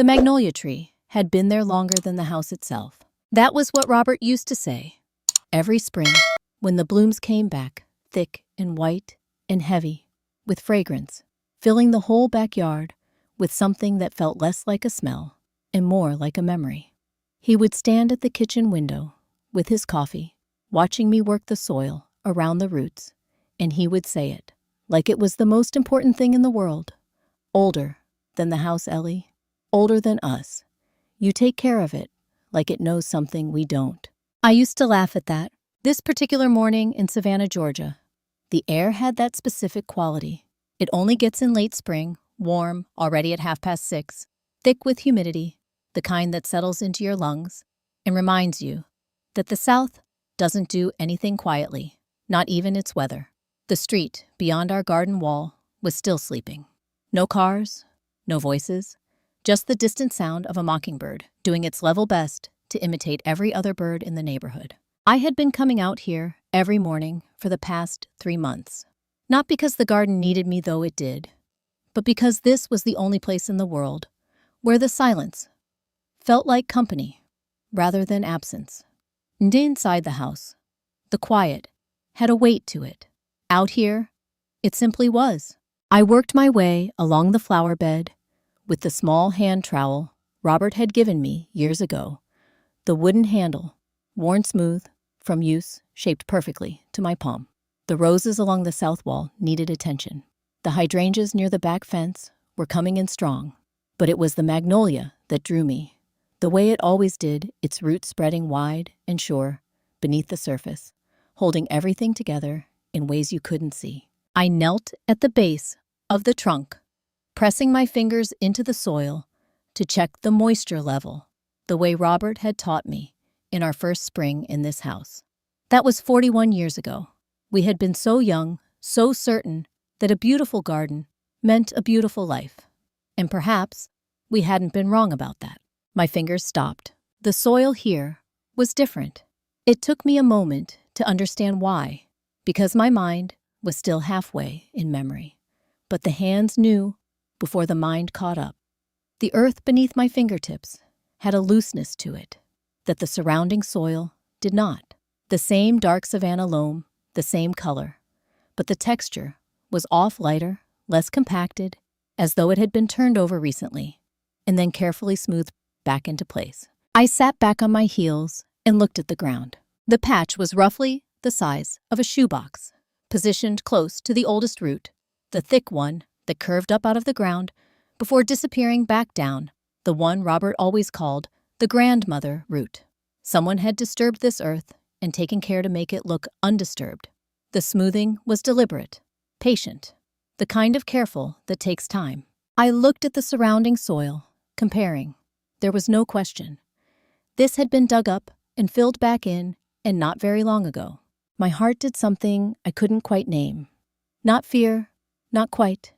The magnolia tree had been there longer than the house itself. That was what Robert used to say. Every spring, when the blooms came back, thick and white and heavy, with fragrance, filling the whole backyard with something that felt less like a smell and more like a memory. He would stand at the kitchen window with his coffee, watching me work the soil around the roots, and he would say it, like it was the most important thing in the world. Older than the house, Ellie. Older than us. You take care of it, like it knows something we don't. I used to laugh at that. This particular morning in Savannah, Georgia, the air had that specific quality. It only gets in late spring, warm, already at 6:30, thick with humidity, the kind that settles into your lungs and reminds you that the South doesn't do anything quietly, not even its weather. The street beyond our garden wall was still sleeping. No cars, no voices, just the distant sound of a mockingbird doing its level best to imitate every other bird in the neighborhood. I had been coming out here every morning for the past 3 months. Not because the garden needed me, though it did, but because this was the only place in the world where the silence felt like company rather than absence. And inside the house, the quiet had a weight to it. Out here, it simply was. I worked my way along the flower bed with the small hand trowel Robert had given me years ago, the wooden handle, worn smooth from use, shaped perfectly to my palm. The roses along the south wall needed attention. The hydrangeas near the back fence were coming in strong, but it was the magnolia that drew me, the way it always did, its roots spreading wide and sure beneath the surface, holding everything together in ways you couldn't see. I knelt at the base of the trunk, pressing my fingers into the soil to check the moisture level, the way Robert had taught me in our first spring in this house. That was 41 years ago. We had been so young, so certain that a beautiful garden meant a beautiful life. And perhaps we hadn't been wrong about that. My fingers stopped. The soil here was different. It took me a moment to understand why, because my mind was still halfway in memory. But the hands knew before the mind caught up. The earth beneath my fingertips had a looseness to it that the surrounding soil did not. The same dark savanna loam, the same color, but the texture was off, lighter, less compacted, as though it had been turned over recently, and then carefully smoothed back into place. I sat back on my heels and looked at the ground. The patch was roughly the size of a shoebox, positioned close to the oldest root, the thick one that curved up out of the ground before disappearing back down, the one Robert always called the grandmother root. Someone had disturbed this earth and taken care to make it look undisturbed. The smoothing was deliberate, patient, the kind of careful that takes time. I looked at the surrounding soil, comparing. There was no question. This had been dug up and filled back in, and not very long ago. My heart did something I couldn't quite name. Not fear, not quite.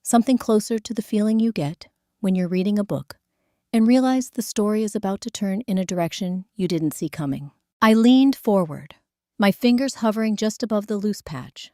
Something closer to the feeling you get when you're reading a book and realize the story is about to turn in a direction you didn't see coming. I leaned forward, my fingers hovering just above the loose patch.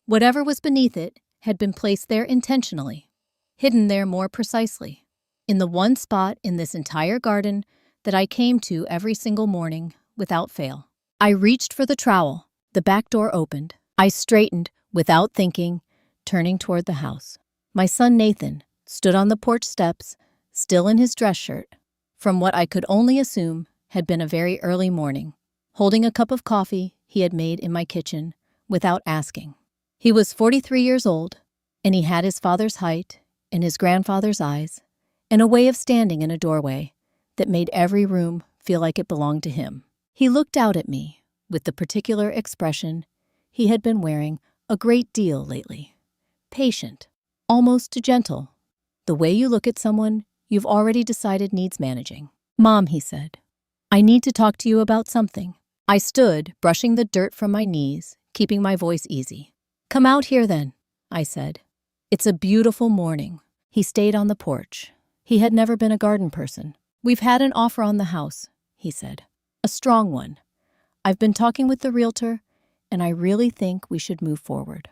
Whatever was beneath it had been placed there intentionally, hidden there more precisely, in the one spot in this entire garden that I came to every single morning without fail. I reached for the trowel. The back door opened. I straightened without thinking, turning toward the house. My son Nathan stood on the porch steps, still in his dress shirt, from what I could only assume had been a very early morning, holding a cup of coffee he had made in my kitchen without asking. He was 43 years old, and he had his father's height and his grandfather's eyes, and a way of standing in a doorway that made every room feel like it belonged to him. He looked out at me with the particular expression he had been wearing a great deal lately. Patient, almost gentle. The way you look at someone you've already decided needs managing. "Mom," he said, "I need to talk to you about something." I stood, brushing the dirt from my knees, keeping my voice easy. "Come out here then," I said. "It's a beautiful morning." He stayed on the porch. He had never been a garden person. "We've had an offer on the house," he said. "A strong one. I've been talking with the realtor, and I really think we should move forward.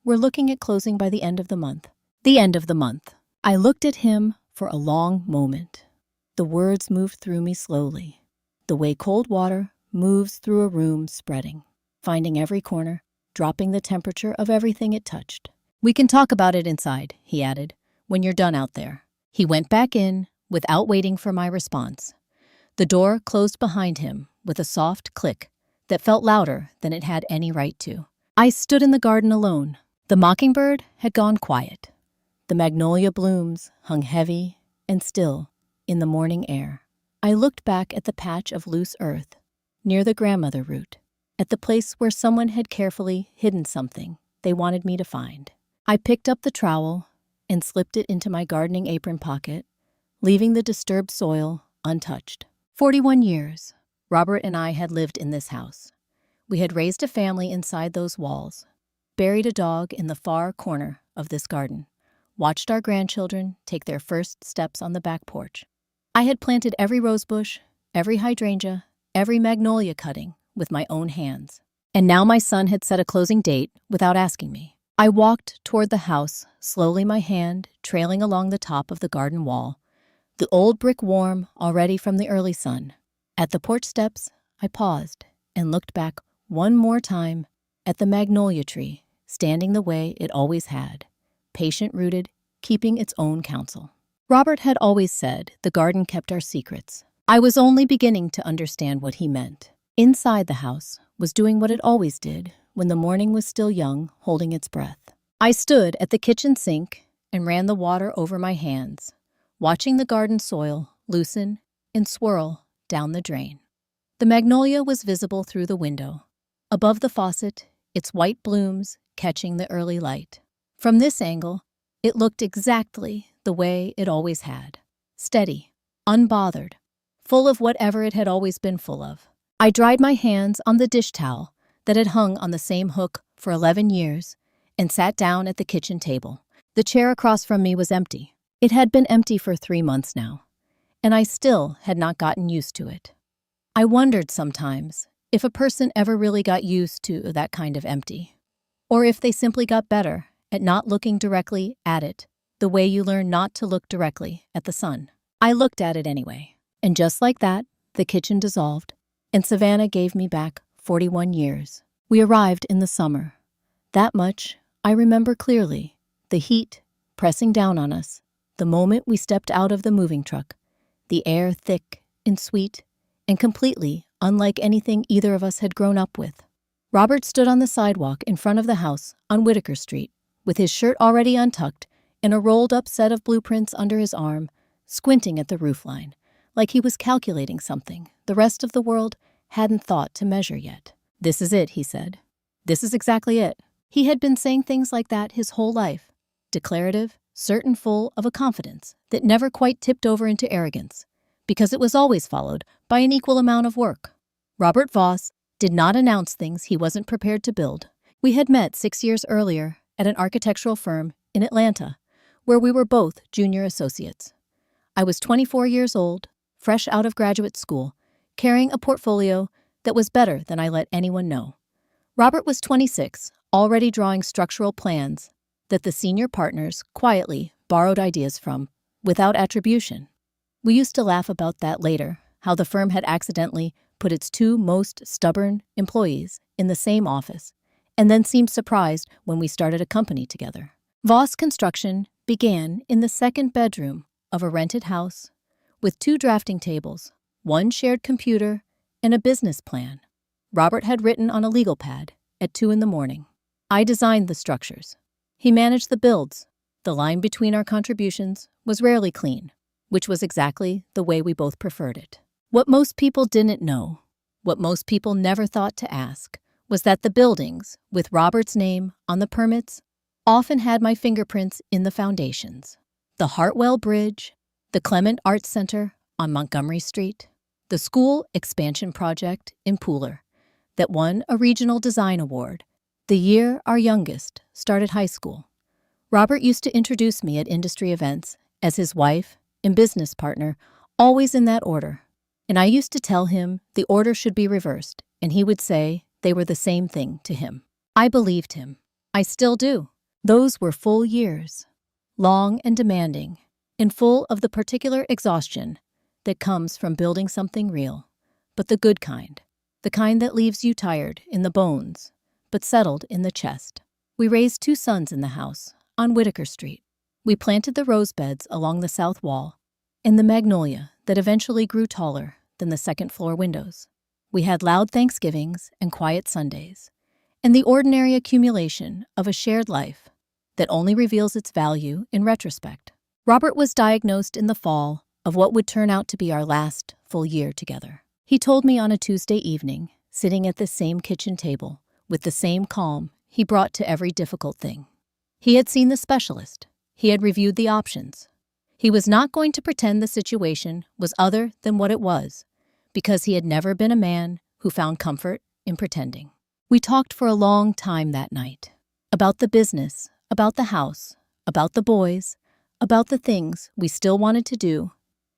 We're looking at closing by the end of the month." The end of the month. I looked at him for a long moment. The words moved through me slowly, the way cold water moves through a room, spreading, finding every corner, dropping the temperature of everything it touched. "We can talk about it inside," he added, "when you're done out there." He went back in without waiting for my response. The door closed behind him with a soft click that felt louder than it had any right to. I stood in the garden alone. The mockingbird had gone quiet. The magnolia blooms hung heavy and still in the morning air. I looked back at the patch of loose earth near the grandmother root, at the place where someone had carefully hidden something they wanted me to find. I picked up the trowel and slipped it into my gardening apron pocket, leaving the disturbed soil untouched. 41 years, Robert and I had lived in this house. We had raised a family inside those walls, buried a dog in the far corner of this garden, watched our grandchildren take their first steps on the back porch. I had planted every rosebush, every hydrangea, every magnolia cutting with my own hands. And now my son had set a closing date without asking me. I walked toward the house, slowly, my hand trailing along the top of the garden wall, the old brick warm already from the early sun. At the porch steps, I paused and looked back one more time at the magnolia tree, standing the way it always had, patient-rooted, keeping its own counsel. Robert had always said the garden kept our secrets. I was only beginning to understand what he meant. Inside the house was doing what it always did when the morning was still young, holding its breath. I stood at the kitchen sink and ran the water over my hands, watching the garden soil loosen and swirl down the drain. The magnolia was visible through the window, above the faucet, its white blooms catching the early light. From this angle, it looked exactly the way it always had, steady, unbothered, full of whatever it had always been full of. I dried my hands on the dish towel that had hung on the same hook for 11 years and sat down at the kitchen table. The chair across from me was empty. It had been empty for 3 months now, and I still had not gotten used to it. I wondered sometimes if a person ever really got used to that kind of empty, or if they simply got better at not looking directly at it the way you learn not to look directly at the sun. I looked at it anyway, and just like that, the kitchen dissolved, and Savannah gave me back 41 years. We arrived in the summer. That much I remember clearly, the heat pressing down on us, the moment we stepped out of the moving truck, the air thick and sweet, and completely unlike anything either of us had grown up with. Robert stood on the sidewalk in front of the house on Whitaker Street, with his shirt already untucked and a rolled-up set of blueprints under his arm, squinting at the roofline, like he was calculating something the rest of the world hadn't thought to measure yet. "This is it," he said. "This is exactly it." He had been saying things like that his whole life, declarative, certain, full of a confidence that never quite tipped over into arrogance, because it was always followed by an equal amount of work. Robert Voss did not announce things he wasn't prepared to build. We had met 6 years earlier at an architectural firm in Atlanta, where we were both junior associates. I was 24 years old, fresh out of graduate school, carrying a portfolio that was better than I let anyone know. Robert was 26, already drawing structural plans that the senior partners quietly borrowed ideas from, without attribution. We used to laugh about that later, how the firm had accidentally put its 2 most stubborn employees in the same office, and then seemed surprised when we started a company together. Voss Construction began in the 2nd bedroom of a rented house with 2 drafting tables, 1 shared computer, and a business plan Robert had written on a legal pad at 2 a.m. I designed the structures. He managed the builds. The line between our contributions was rarely clean, which was exactly the way we both preferred it. What most people didn't know, what most people never thought to ask, was that the buildings, with Robert's name on the permits, often had my fingerprints in the foundations. The Hartwell Bridge, the Clement Arts Center on Montgomery Street, the school expansion project in Pooler that won a regional design award the year our youngest started high school. Robert used to introduce me at industry events as his wife and business partner, always in that order. And I used to tell him the order should be reversed, and he would say they were the same thing to him. I believed him. I still do. Those were full years, long and demanding, and full of the particular exhaustion that comes from building something real, but the good kind, the kind that leaves you tired in the bones, but settled in the chest. We raised 2 sons in the house on Whitaker Street. We planted the rose beds along the south wall and the magnolia that eventually grew taller than the second-floor windows. We had loud Thanksgivings and quiet Sundays, and the ordinary accumulation of a shared life that only reveals its value in retrospect. Robert was diagnosed in the fall of what would turn out to be our last full year together. He told me on a Tuesday evening, sitting at the same kitchen table, with the same calm he brought to every difficult thing. He had seen the specialist. He had reviewed the options. He was not going to pretend the situation was other than what it was, because he had never been a man who found comfort in pretending. We talked for a long time that night, about the business, about the house, about the boys, about the things we still wanted to do,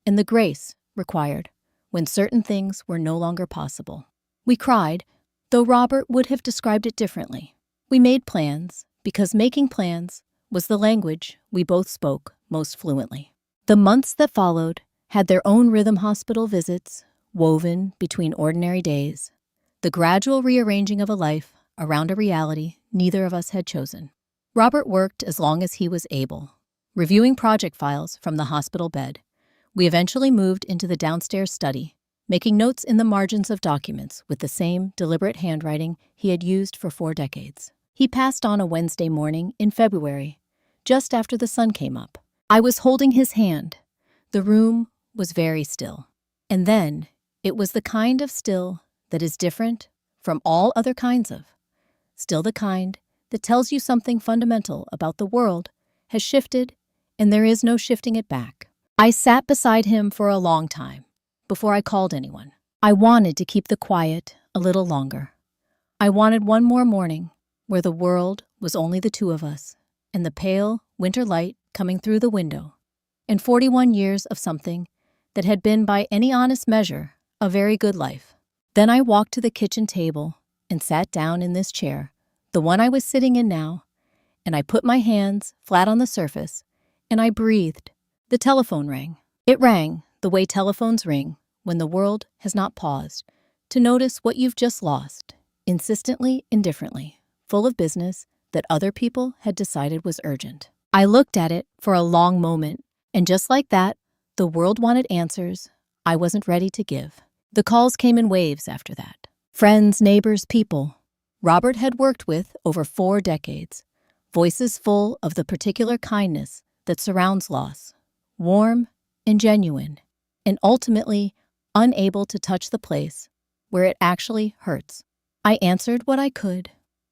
and the grace required when certain things were no longer possible. We cried, though Robert would have described it differently. We made plans, because making plans was the language we both spoke most fluently. The months that followed had their own rhythm hospital visits, woven between ordinary days, the gradual rearranging of a life around a reality neither of us had chosen. Robert worked as long as he was able, reviewing project files from the hospital bed. We eventually moved into the downstairs study, making notes in the margins of documents with the same deliberate handwriting he had used for 4 decades. He passed on a Wednesday morning in February, just after the sun came up. I was holding his hand. The room was very still. And then, it was the kind of still that is different from all other kinds of. Still the kind that tells you something fundamental about the world has shifted, and there is no shifting it back. I sat beside him for a long time, before I called anyone. I wanted to keep the quiet a little longer. I wanted one more morning where the world was only the 2 of us, and the pale winter light coming through the window, and 41 years of something that had been by any honest measure a very good life. Then I walked to the kitchen table and sat down in this chair, the one I was sitting in now, and I put my hands flat on the surface, and I breathed. The telephone rang. It rang the way telephones ring when the world has not paused to notice what you've just lost, insistently, indifferently, full of business that other people had decided was urgent. I looked at it for a long moment, and just like that, the world wanted answers I wasn't ready to give. The calls came in waves after that. Friends, neighbors, people Robert had worked with over 4 decades, voices full of the particular kindness that surrounds loss, warm and genuine, and ultimately unable to touch the place where it actually hurts. I answered what I could.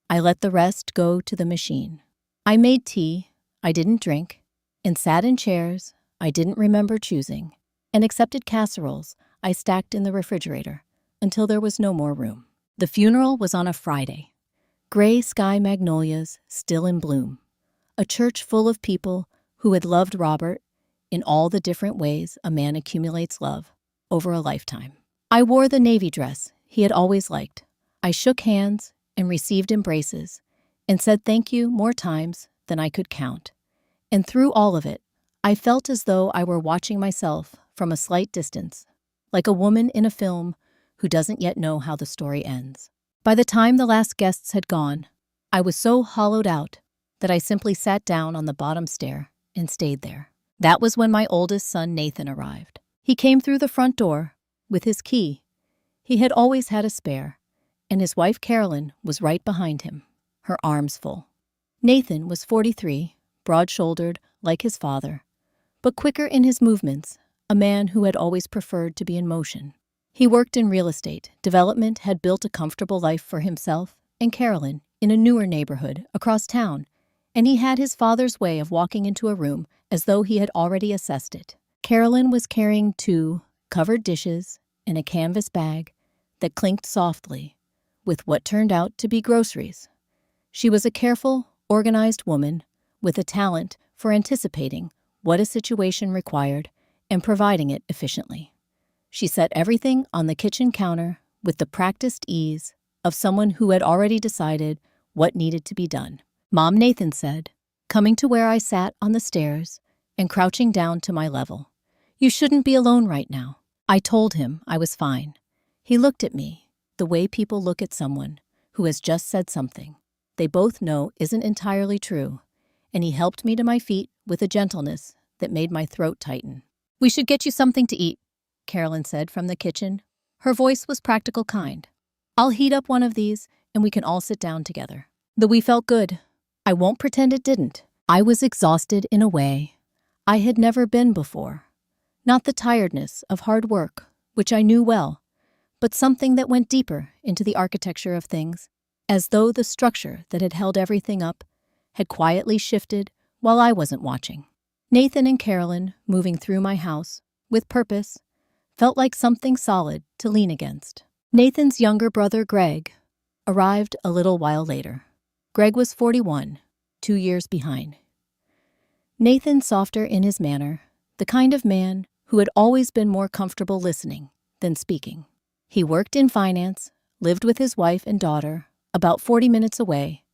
I let the rest go to the machine. I made tea I didn't drink, and sat in chairs I didn't remember choosing, and accepted casseroles I stacked in the refrigerator until there was no more room. The funeral was on a Friday. Gray sky magnolias still in bloom. A church full of people who had loved Robert in all the different ways a man accumulates love over a lifetime. I wore the navy dress he had always liked. I shook hands and received embraces and said thank you more times than I could count. And through all of it, I felt as though I were watching myself from a slight distance, like a woman in a film who doesn't yet know how the story ends. By the time the last guests had gone, I was so hollowed out that I simply sat down on the bottom stair and stayed there. That was when my oldest son Nathan arrived. He came through the front door with his key. He had always had a spare, and his wife Carolyn was right behind him, her arms full. Nathan was 43, broad-shouldered like his father, but quicker in his movements, a man who had always preferred to be in motion. He worked in real estate. Development had built a comfortable life for himself and Carolyn in a newer neighborhood across town, and he had his father's way of walking into a room as though he had already assessed it. Carolyn was carrying 2 covered dishes and a canvas bag that clinked softly with what turned out to be groceries. She was a careful, organized woman with a talent for anticipating what a situation required and providing it efficiently. She set everything on the kitchen counter with the practiced ease of someone who had already decided what needed to be done. Mom, Nathan said, coming to where I sat on the stairs and crouching down to my level. "You shouldn't be alone right now." I told him I was fine. He looked at me, the way people look at someone who has just said something they both know isn't entirely true, and he helped me to my feet with a gentleness that made my throat tighten. "We should get you something to eat," Carolyn said from the kitchen. Her voice was practical kind. "I'll heat up one of these, and we can all sit down together." The we felt good. I won't pretend it didn't. I was exhausted in a way I had never been before. Not the tiredness of hard work, which I knew well, but something that went deeper into the architecture of things, as though the structure that had held everything up had quietly shifted while I wasn't watching. Nathan and Carolyn, moving through my house, with purpose, felt like something solid to lean against. Nathan's younger brother, Greg, arrived a little while later. Greg was 41, 2 years behind. Nathan softer in his manner, the kind of man who had always been more comfortable listening than speaking. He worked in finance, lived with his wife and daughter, about 40 minutes away,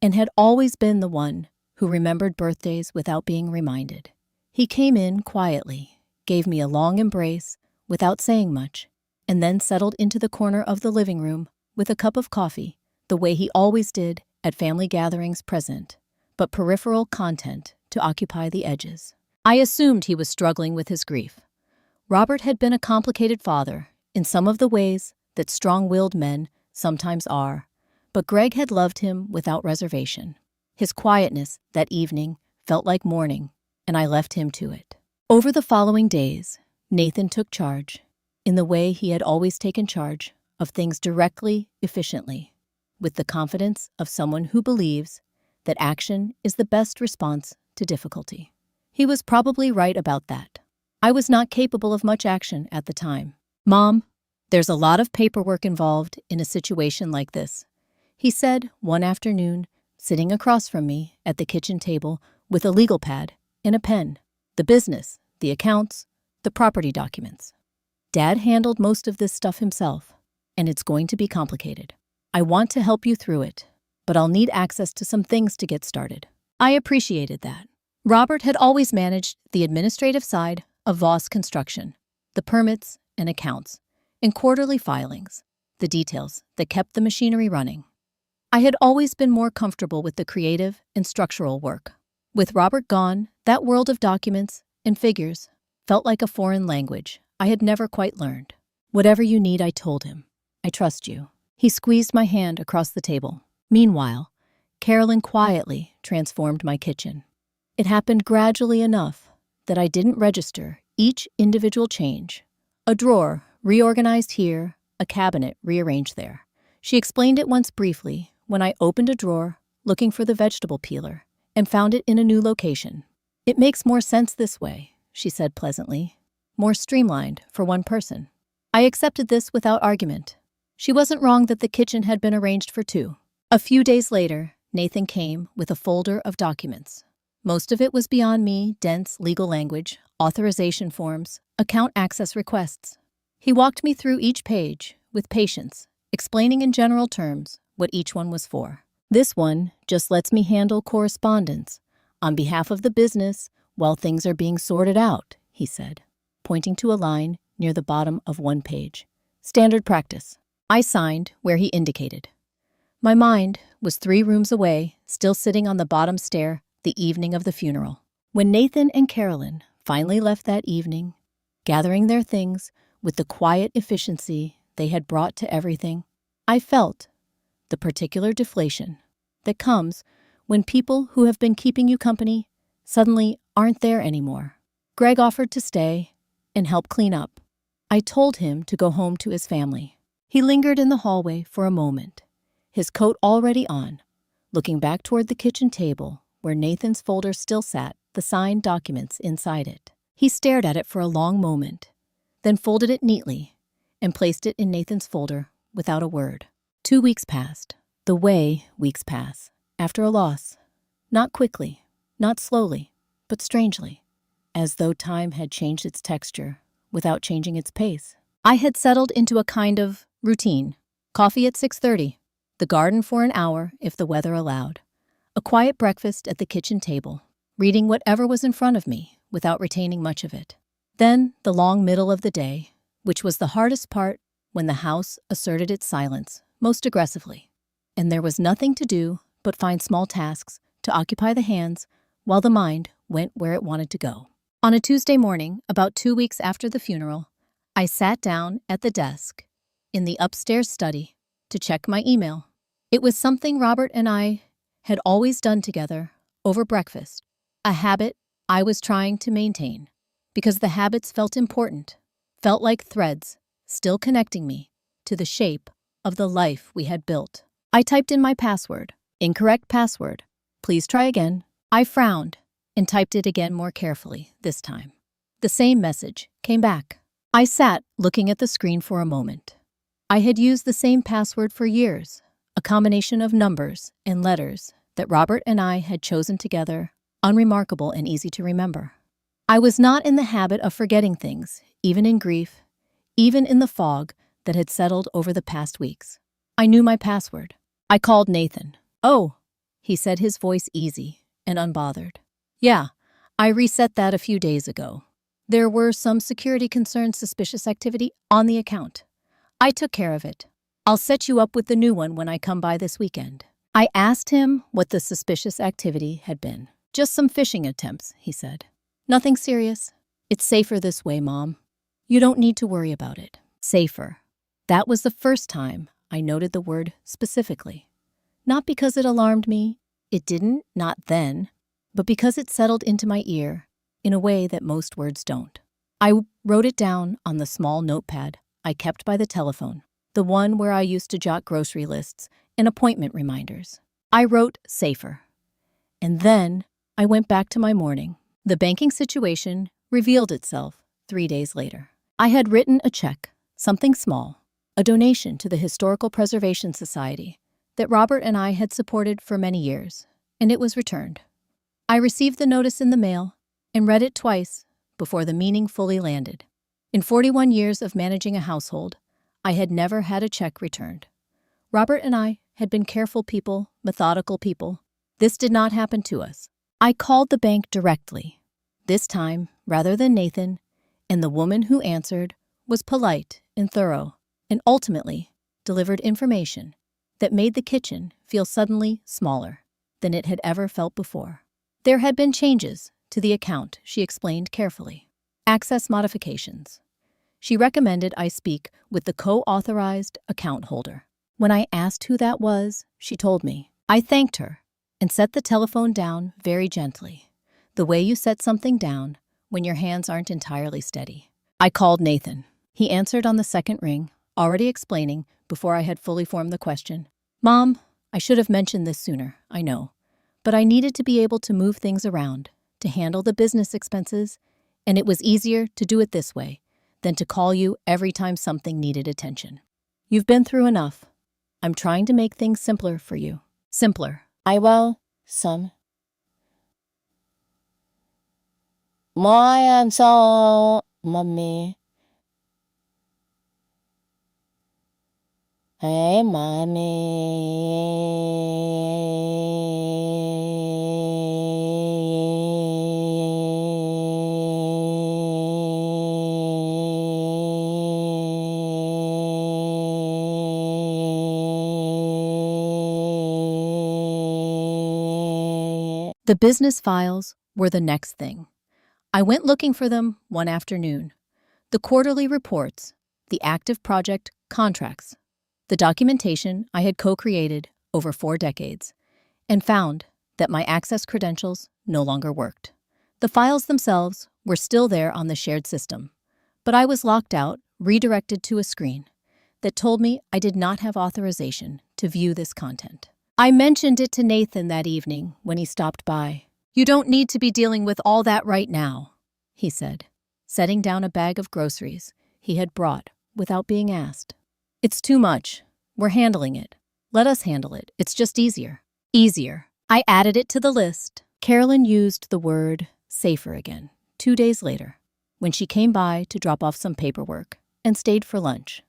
and had always been the one who remembered birthdays without being reminded. He came in quietly, gave me a long embrace without saying much, and then settled into the corner of the living room with a cup of coffee, the way he always did at family gatherings present, but peripheral content to occupy the edges. I assumed he was struggling with his grief. Robert had been a complicated father in some of the ways that strong-willed men sometimes are, but Greg had loved him without reservation. His quietness that evening felt like mourning, and I left him to it. Over the following days, Nathan took charge, in the way he had always taken charge of things directly, efficiently, with the confidence of someone who believes that action is the best response to difficulty. He was probably right about that. I was not capable of much action at the time. "Mom, there's a lot of paperwork involved in a situation like this," he said one afternoon, sitting across from me at the kitchen table with a legal pad and a pen. "The business, the accounts, the property documents. Dad handled most of this stuff himself, and it's going to be complicated. I want to help you through it, but I'll need access to some things to get started." I appreciated that. Robert had always managed the administrative side of Voss Construction, the permits and accounts, and quarterly filings, the details that kept the machinery running. I had always been more comfortable with the creative and structural work. With Robert gone, that world of documents and figures felt like a foreign language I had never quite learned. "Whatever you need," I told him. "I trust you." He squeezed my hand across the table. Meanwhile, Carolyn quietly transformed my kitchen. It happened gradually enough that I didn't register each individual change. A drawer reorganized here, a cabinet rearranged there. She explained it once briefly when I opened a drawer looking for the vegetable peeler and found it in a new location. "It makes more sense this way," she said pleasantly. "More streamlined for one person." I accepted this without argument. She wasn't wrong that the kitchen had been arranged for two. A few days later, Nathan came with a folder of documents. Most of it was beyond me, dense legal language, authorization forms, account access requests. He walked me through each page with patience, explaining in general terms what each one was for. "This one just lets me handle correspondence on behalf of the business while things are being sorted out," he said, pointing to a line near the bottom of one page. "Standard practice." I signed where he indicated. My mind was 3 rooms away, still sitting on the bottom stair the evening of the funeral. When Nathan and Carolyn finally left that evening, gathering their things with the quiet efficiency they had brought to everything, I felt the particular deflation that comes when people who have been keeping you company suddenly aren't there anymore. Greg offered to stay and help clean up. I told him to go home to his family. He lingered in the hallway for a moment, his coat already on, looking back toward the kitchen table where Nathan's folder still sat, the signed documents inside it. He stared at it for a long moment, then folded it neatly and placed it in Nathan's folder without a word. 2 weeks passed, the way weeks pass after a loss. Not quickly, not slowly, but strangely, as though time had changed its texture without changing its pace. I had settled into a kind of routine. Coffee at 6:30, the garden for an hour if the weather allowed, a quiet breakfast at the kitchen table, reading whatever was in front of me without retaining much of it. Then the long middle of the day, which was the hardest part when the house asserted its silence most aggressively. And there was nothing to do but find small tasks to occupy the hands while the mind went where it wanted to go. On a Tuesday morning, about 2 weeks after the funeral, I sat down at the desk in the upstairs study to check my email. It was something Robert and I had always done together over breakfast, a habit I was trying to maintain because the habits felt important, felt like threads still connecting me to the shape of the life we had built. I typed in my password, incorrect password. Please try again. I frowned and typed it again more carefully this time. The same message came back. I sat looking at the screen for a moment. I had used the same password for years, a combination of numbers and letters that Robert and I had chosen together, unremarkable and easy to remember. I was not in the habit of forgetting things, even in grief, even in the fog that had settled over the past weeks. I knew my password. I called Nathan. "Oh," he said, his voice easy and unbothered. "Yeah, I reset that a few days ago. There were some security concerns, suspicious activity on the account. I took care of it. I'll set you up with the new one when I come by this weekend." I asked him what the suspicious activity had been. "Just some phishing attempts," he said. "Nothing serious. It's safer this way, Mom. You don't need to worry about it." Safer. That was the first time I noted the word specifically. Not because it alarmed me, it didn't, not then, but because it settled into my ear in a way that most words don't. I wrote it down on the small notepad I kept by the telephone, the one where I used to jot grocery lists and appointment reminders. I wrote safer. And then I went back to my morning. The banking situation revealed itself 3 days later. I had written a check, something small, a donation to the Historical Preservation Society that Robert and I had supported for many years, and it was returned. I received the notice in the mail and read it twice before the meaning fully landed. In 41 years of managing a household, I had never had a check returned. Robert and I had been careful people, methodical people. This did not happen to us. I called the bank directly, this time rather than Nathan, and the woman who answered was polite and thorough, and ultimately delivered information that made the kitchen feel suddenly smaller than it had ever felt before. There had been changes to the account, she explained carefully. Access modifications. She recommended I speak with the co-authorized account holder. When I asked who that was, she told me. I thanked her and set the telephone down very gently, the way you set something down when your hands aren't entirely steady. I called Nathan. He answered on the second ring, already explaining before I had fully formed the question. "Mom, I should have mentioned this sooner, I know, but I needed to be able to move things around, to handle the business expenses, and it was easier to do it this way than to call you every time something needed attention. You've been through enough. I'm trying to make things simpler for you." Simpler. I will. Some. I am so, Mommy. Hey, Mommy. The business files were the next thing. I went looking for them one afternoon. The quarterly reports, the active project contracts, the documentation I had co-created over 4 decades, and found that my access credentials no longer worked. The files themselves were still there on the shared system, but I was locked out, redirected to a screen that told me I did not have authorization to view this content. I mentioned it to Nathan that evening when he stopped by. "You don't need to be dealing with all that right now," he said, setting down a bag of groceries he had brought without being asked. "It's too much. We're handling it. Let us handle it. It's just easier." Easier. I added it to the list. Carolyn used the word safer again 2 days later, when she came by to drop off some paperwork and stayed for lunch.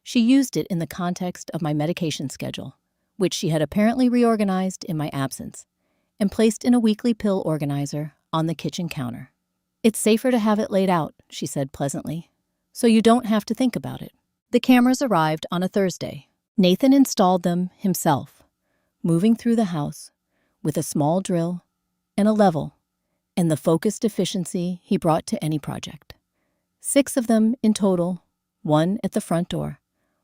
She used it in the context of my medication schedule, which she had apparently reorganized in my absence and placed in a weekly pill organizer on the kitchen counter. It's safer to have it laid out, she said pleasantly, so you don't have to think about it. The cameras arrived on a Thursday. Nathan installed them himself, moving through the house with a small drill and a level and the focused efficiency he brought to any project. 6 of them in total, 1 at the front door,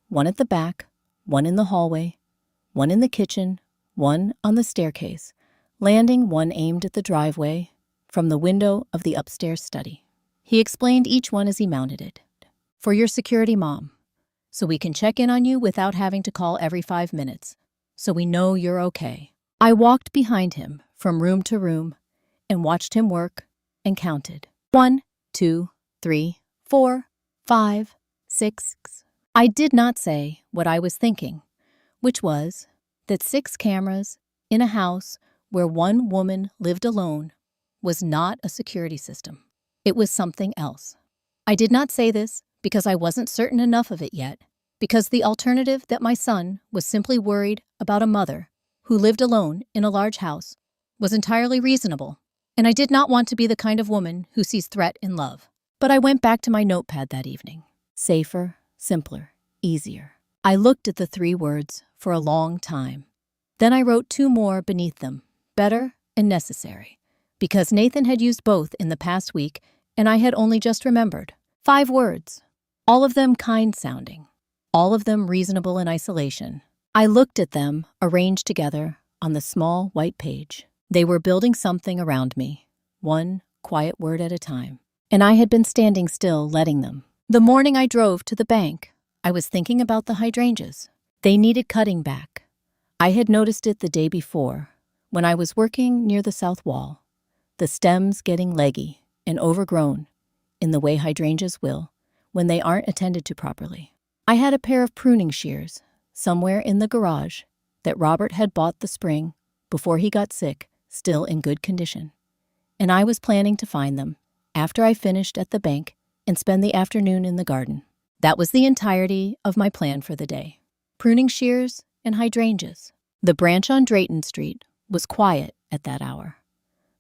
1 at the back, 1 in the hallway, 1 in the kitchen, 1 on the staircase, landing 1 aimed at the driveway from the window of the upstairs study. He explained each one as he mounted it. For your security, Mom, so we can check in on you without having to call every 5 minutes, so we know you're okay. I walked behind him from room to room and watched him work and counted. 1, 2, 3, 4, 5, 6. I did not say what I was thinking, which was that 6 cameras in a house where 1 woman lived alone was not a security system. It was something else. I did not say this because I wasn't certain enough of it yet, because the alternative that my son was simply worried about a mother who lived alone in a large house was entirely reasonable, and I did not want to be the kind of woman who sees threat in love. But I went back to my notepad that evening. Safer, simpler, easier. I looked at the 3 words for a long time. Then I wrote 2 more beneath them, better and necessary, because Nathan had used both in the past week and I had only just remembered. 5 words, all of them kind-sounding, all of them reasonable in isolation. I looked at them arranged together on the small white page. They were building something around me, 1 quiet word at a time, and I had been standing still letting them. The morning I drove to the bank, I was thinking about the hydrangeas. They needed cutting back. I had noticed it the day before, when I was working near the south wall, the stems getting leggy and overgrown in the way hydrangeas will when they aren't attended to properly. I had a pair of pruning shears somewhere in the garage that Robert had bought the spring before he got sick, still in good condition, and I was planning to find them after I finished at the bank and spend the afternoon in the garden. That was the entirety of my plan for the day. Pruning shears and hydrangeas. The branch on Drayton Street was quiet at that hour,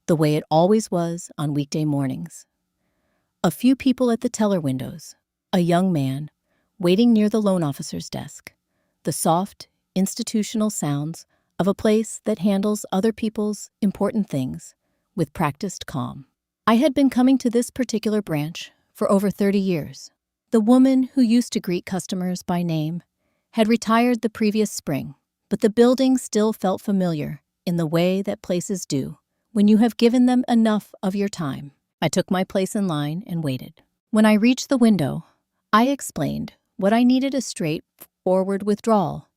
the way it always was on weekday mornings. A few people at the teller windows, a young man waiting near the loan officer's desk, the soft, institutional sounds of a place that handles other people's important things with practiced calm. I had been coming to this particular branch for over 30 years. The woman who used to greet customers by name had retired the previous spring, but the building still felt familiar in the way that places do when you have given them enough of your time. I took my place in line and waited. When I reached the window, I explained what I needed: a straightforward withdrawal,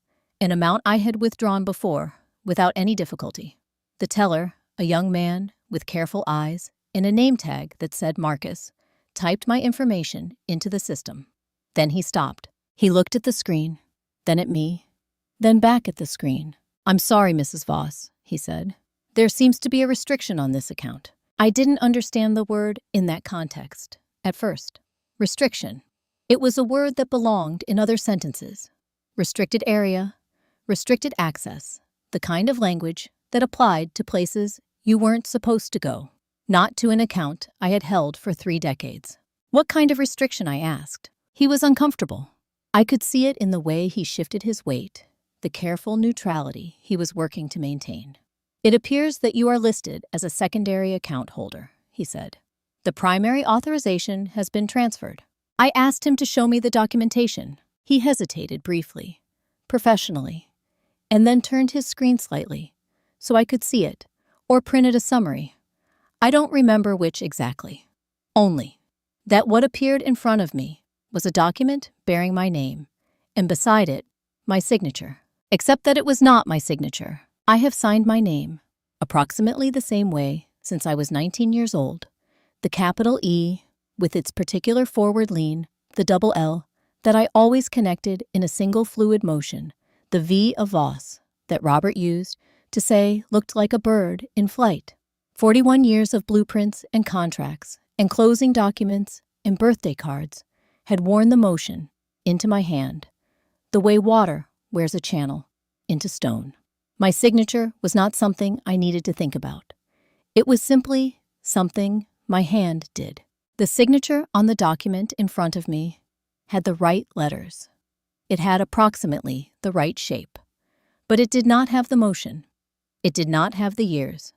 an amount I had withdrawn before without any difficulty. The teller, a young man with careful eyes and a name tag that said Marcus, typed my information into the system. Then he stopped. He looked at the screen, then at me, then back at the screen. "I'm sorry, Mrs. Voss," he said. "There seems to be a restriction on this account." I didn't understand the word in that context at first. Restriction. It was a word that belonged in other sentences. Restricted area, restricted access, the kind of language that applied to places you weren't supposed to go, not to an account I had held for 3 decades. What kind of restriction, I asked. He was uncomfortable. I could see it in the way he shifted his weight, the careful neutrality he was working to maintain. "It appears that you are listed as a secondary account holder," he said. "The primary authorization has been transferred." I asked him to show me the documentation. He hesitated briefly, professionally, and then turned his screen slightly so I could see it, or printed a summary. I don't remember which exactly. Only that what appeared in front of me was a document bearing my name, and beside it, my signature. Except that it was not my signature. I have signed my name approximately the same way since I was 19 years old. The capital E with its particular forward lean, the double L that I always connected in a single fluid motion, the V of Voss that Robert used to say looked like a bird in flight. 41 years of blueprints and contracts and closing documents and birthday cards had worn the motion into my hand, the way water wears a channel into stone. My signature was not something I needed to think about. It was simply something my hand did. The signature on the document in front of me had the right letters. It had approximately the right shape. But it did not have the motion. It did not have the years.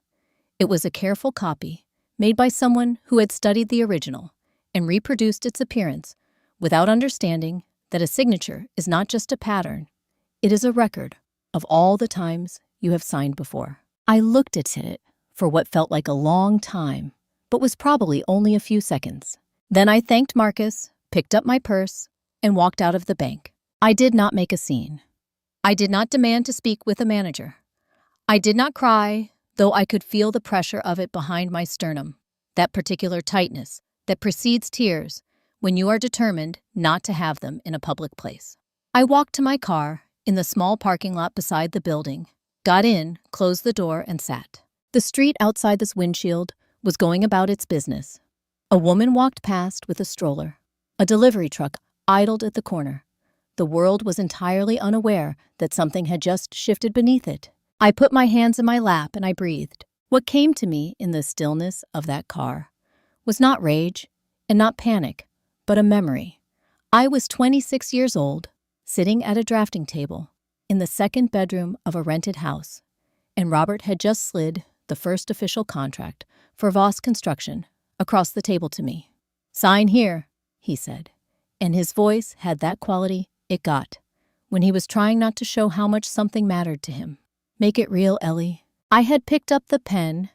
It was a careful copy, made by someone who had studied the original and reproduced its appearance without understanding that a signature is not just a pattern, it is a record of all the times you have signed before. I looked at it for what felt like a long time, but was probably only a few seconds. Then I thanked Marcus, picked up my purse, and walked out of the bank. I did not make a scene. I did not demand to speak with a manager. I did not cry, though I could feel the pressure of it behind my sternum, that particular tightness that precedes tears when you are determined not to have them in a public place. I walked to my car in the small parking lot beside the building, got in, closed the door, and sat. The street outside this windshield was going about its business. A woman walked past with a stroller. A delivery truck idled at the corner. The world was entirely unaware that something had just shifted beneath it. I put my hands in my lap and I breathed. What came to me in the stillness of that car was not rage and not panic, but a memory. I was 26 years old, sitting at a drafting table in the second bedroom of a rented house, and Robert had just slid the first official contract for Voss Construction across the table to me. "Sign here," he said, and his voice had that quality it got when he was trying not to show how much something mattered to him. "Make it real, Ellie." I had picked up the pen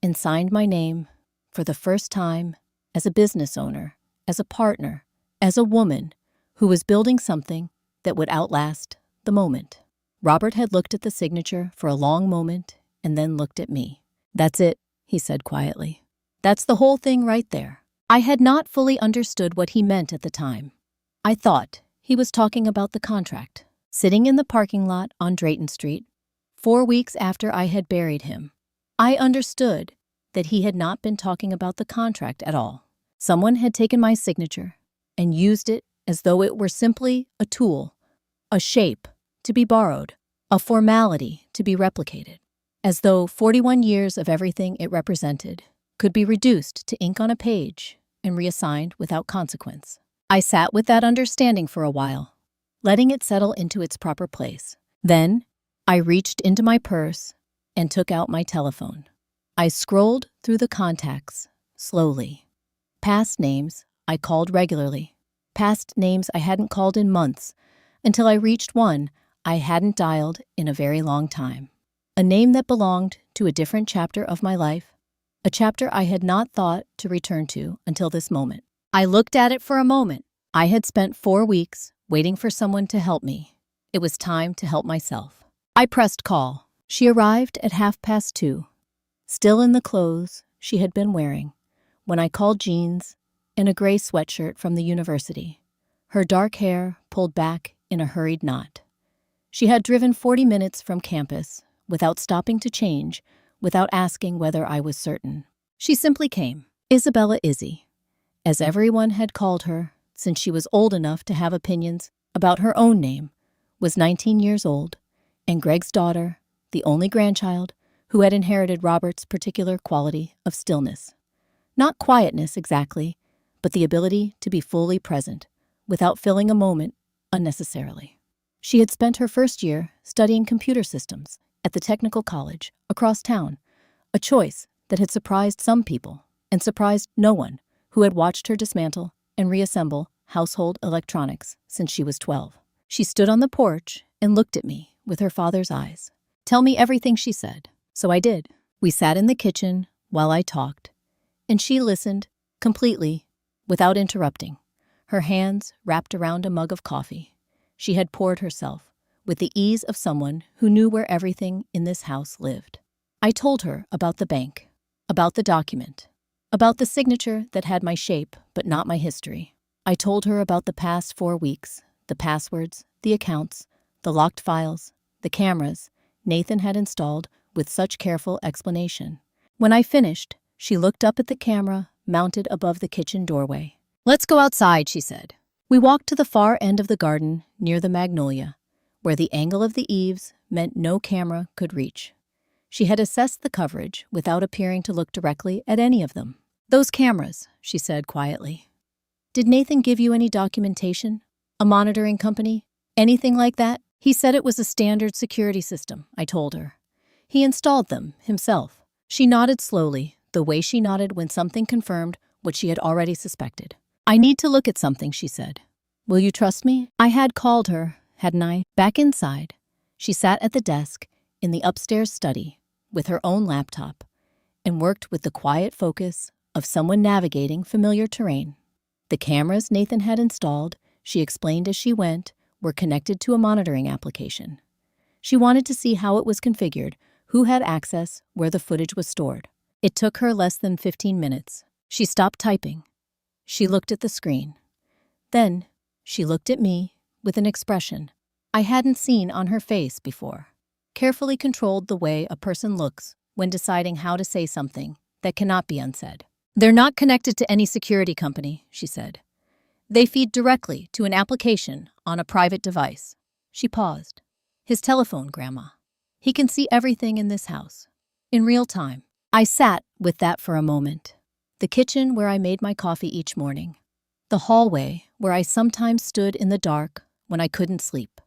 and signed my name for the first time as a business owner, as a partner, as a woman who was building something that would outlast the moment. Robert had looked at the signature for a long moment and then looked at me. "That's it," he said quietly. "That's the whole thing right there." I had not fully understood what he meant at the time. I thought he was talking about the contract. Sitting in the parking lot on Drayton Street, 4 weeks after I had buried him, I understood that he had not been talking about the contract at all. Someone had taken my signature and used it as though it were simply a tool, a shape to be borrowed, a formality to be replicated, as though 41 years of everything it represented could be reduced to ink on a page and reassigned without consequence. I sat with that understanding for a while, letting it settle into its proper place. Then I reached into my purse and took out my telephone. I scrolled through the contacts slowly. Past names I called regularly. Past names I hadn't called in months, until I reached one I hadn't dialed in a very long time. A name that belonged to a different chapter of my life, a chapter I had not thought to return to until this moment. I looked at it for a moment. I had spent 4 weeks waiting for someone to help me. It was time to help myself. I pressed call. She arrived at 2:30, still in the clothes she had been wearing when I called jeans and a gray sweatshirt from the university, her dark hair pulled back in a hurried knot. She had driven 40 minutes from campus without stopping to change, without asking whether I was certain. She simply came. Isabella Izzy, as everyone had called her since she was old enough to have opinions about her own name, was 19 years old, and Greg's daughter, the only grandchild who had inherited Robert's particular quality of stillness. Not quietness exactly, but the ability to be fully present without filling a moment unnecessarily. She had spent her first year studying computer systems at the technical college across town, a choice that had surprised some people and surprised no one who had watched her dismantle and reassemble household electronics since she was 12. She stood on the porch and looked at me with her father's eyes. "Tell me everything," she said. So I did. We sat in the kitchen while I talked, and she listened completely, without interrupting, her hands wrapped around a mug of coffee. She had poured herself with the ease of someone who knew where everything in this house lived. I told her about the bank, about the document, about the signature that had my shape but not my history. I told her about the past 4 weeks, the passwords, the accounts, the locked files, the cameras Nathan had installed with such careful explanation. When I finished, she looked up at the camera mounted above the kitchen doorway. "Let's go outside," she said. We walked to the far end of the garden near the magnolia, where the angle of the eaves meant no camera could reach. She had assessed the coverage without appearing to look directly at any of them. Those cameras, she said quietly. Did Nathan give you any documentation? A monitoring company? Anything like that? He said it was a standard security system, I told her. He installed them himself. She nodded slowly, the way she nodded when something confirmed what she had already suspected. I need to look at something, she said. Will you trust me? I had called her, hadn't I? Back inside, she sat at the desk in the upstairs study with her own laptop and worked with the quiet focus of someone navigating familiar terrain. The cameras Nathan had installed, she explained as she went, were connected to a monitoring application. She wanted to see how it was configured, who had access, where the footage was stored. It took her less than 15 minutes. She stopped typing. She looked at the screen. Then, she looked at me with an expression I hadn't seen on her face before. Carefully controlled the way a person looks when deciding how to say something that cannot be unsaid. They're not connected to any security company, she said. They feed directly to an application on a private device. She paused. His telephone, Grandma. He can see everything in this house. In real time. I sat with that for a moment. The kitchen where I made my coffee each morning. The hallway where I sometimes stood in the dark when I couldn't sleep.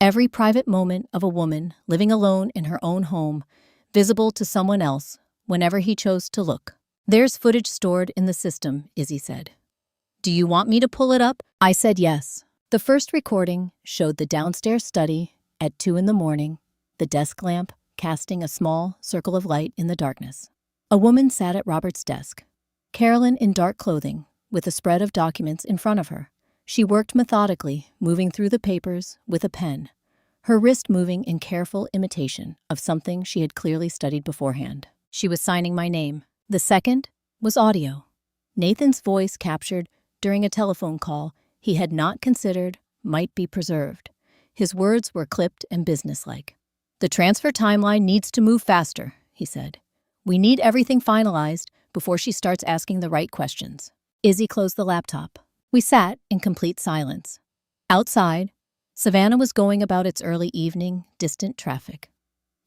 Every private moment of a woman living alone in her own home, visible to someone else whenever he chose to look. There's footage stored in the system, Izzy said. Do you want me to pull it up? I said yes. The first recording showed the downstairs study at 2 a.m, the desk lamp casting a small circle of light in the darkness. A woman sat at Robert's desk, Carolyn in dark clothing, with a spread of documents in front of her. She worked methodically, moving through the papers with a pen, her wrist moving in careful imitation of something she had clearly studied beforehand. She was signing my name. The second was audio. Nathan's voice captured during a telephone call he had not considered might be preserved. His words were clipped and businesslike. The transfer timeline needs to move faster, he said. We need everything finalized before she starts asking the right questions. Izzy closed the laptop. We sat in complete silence. Outside, Savannah was going about its early evening, distant traffic.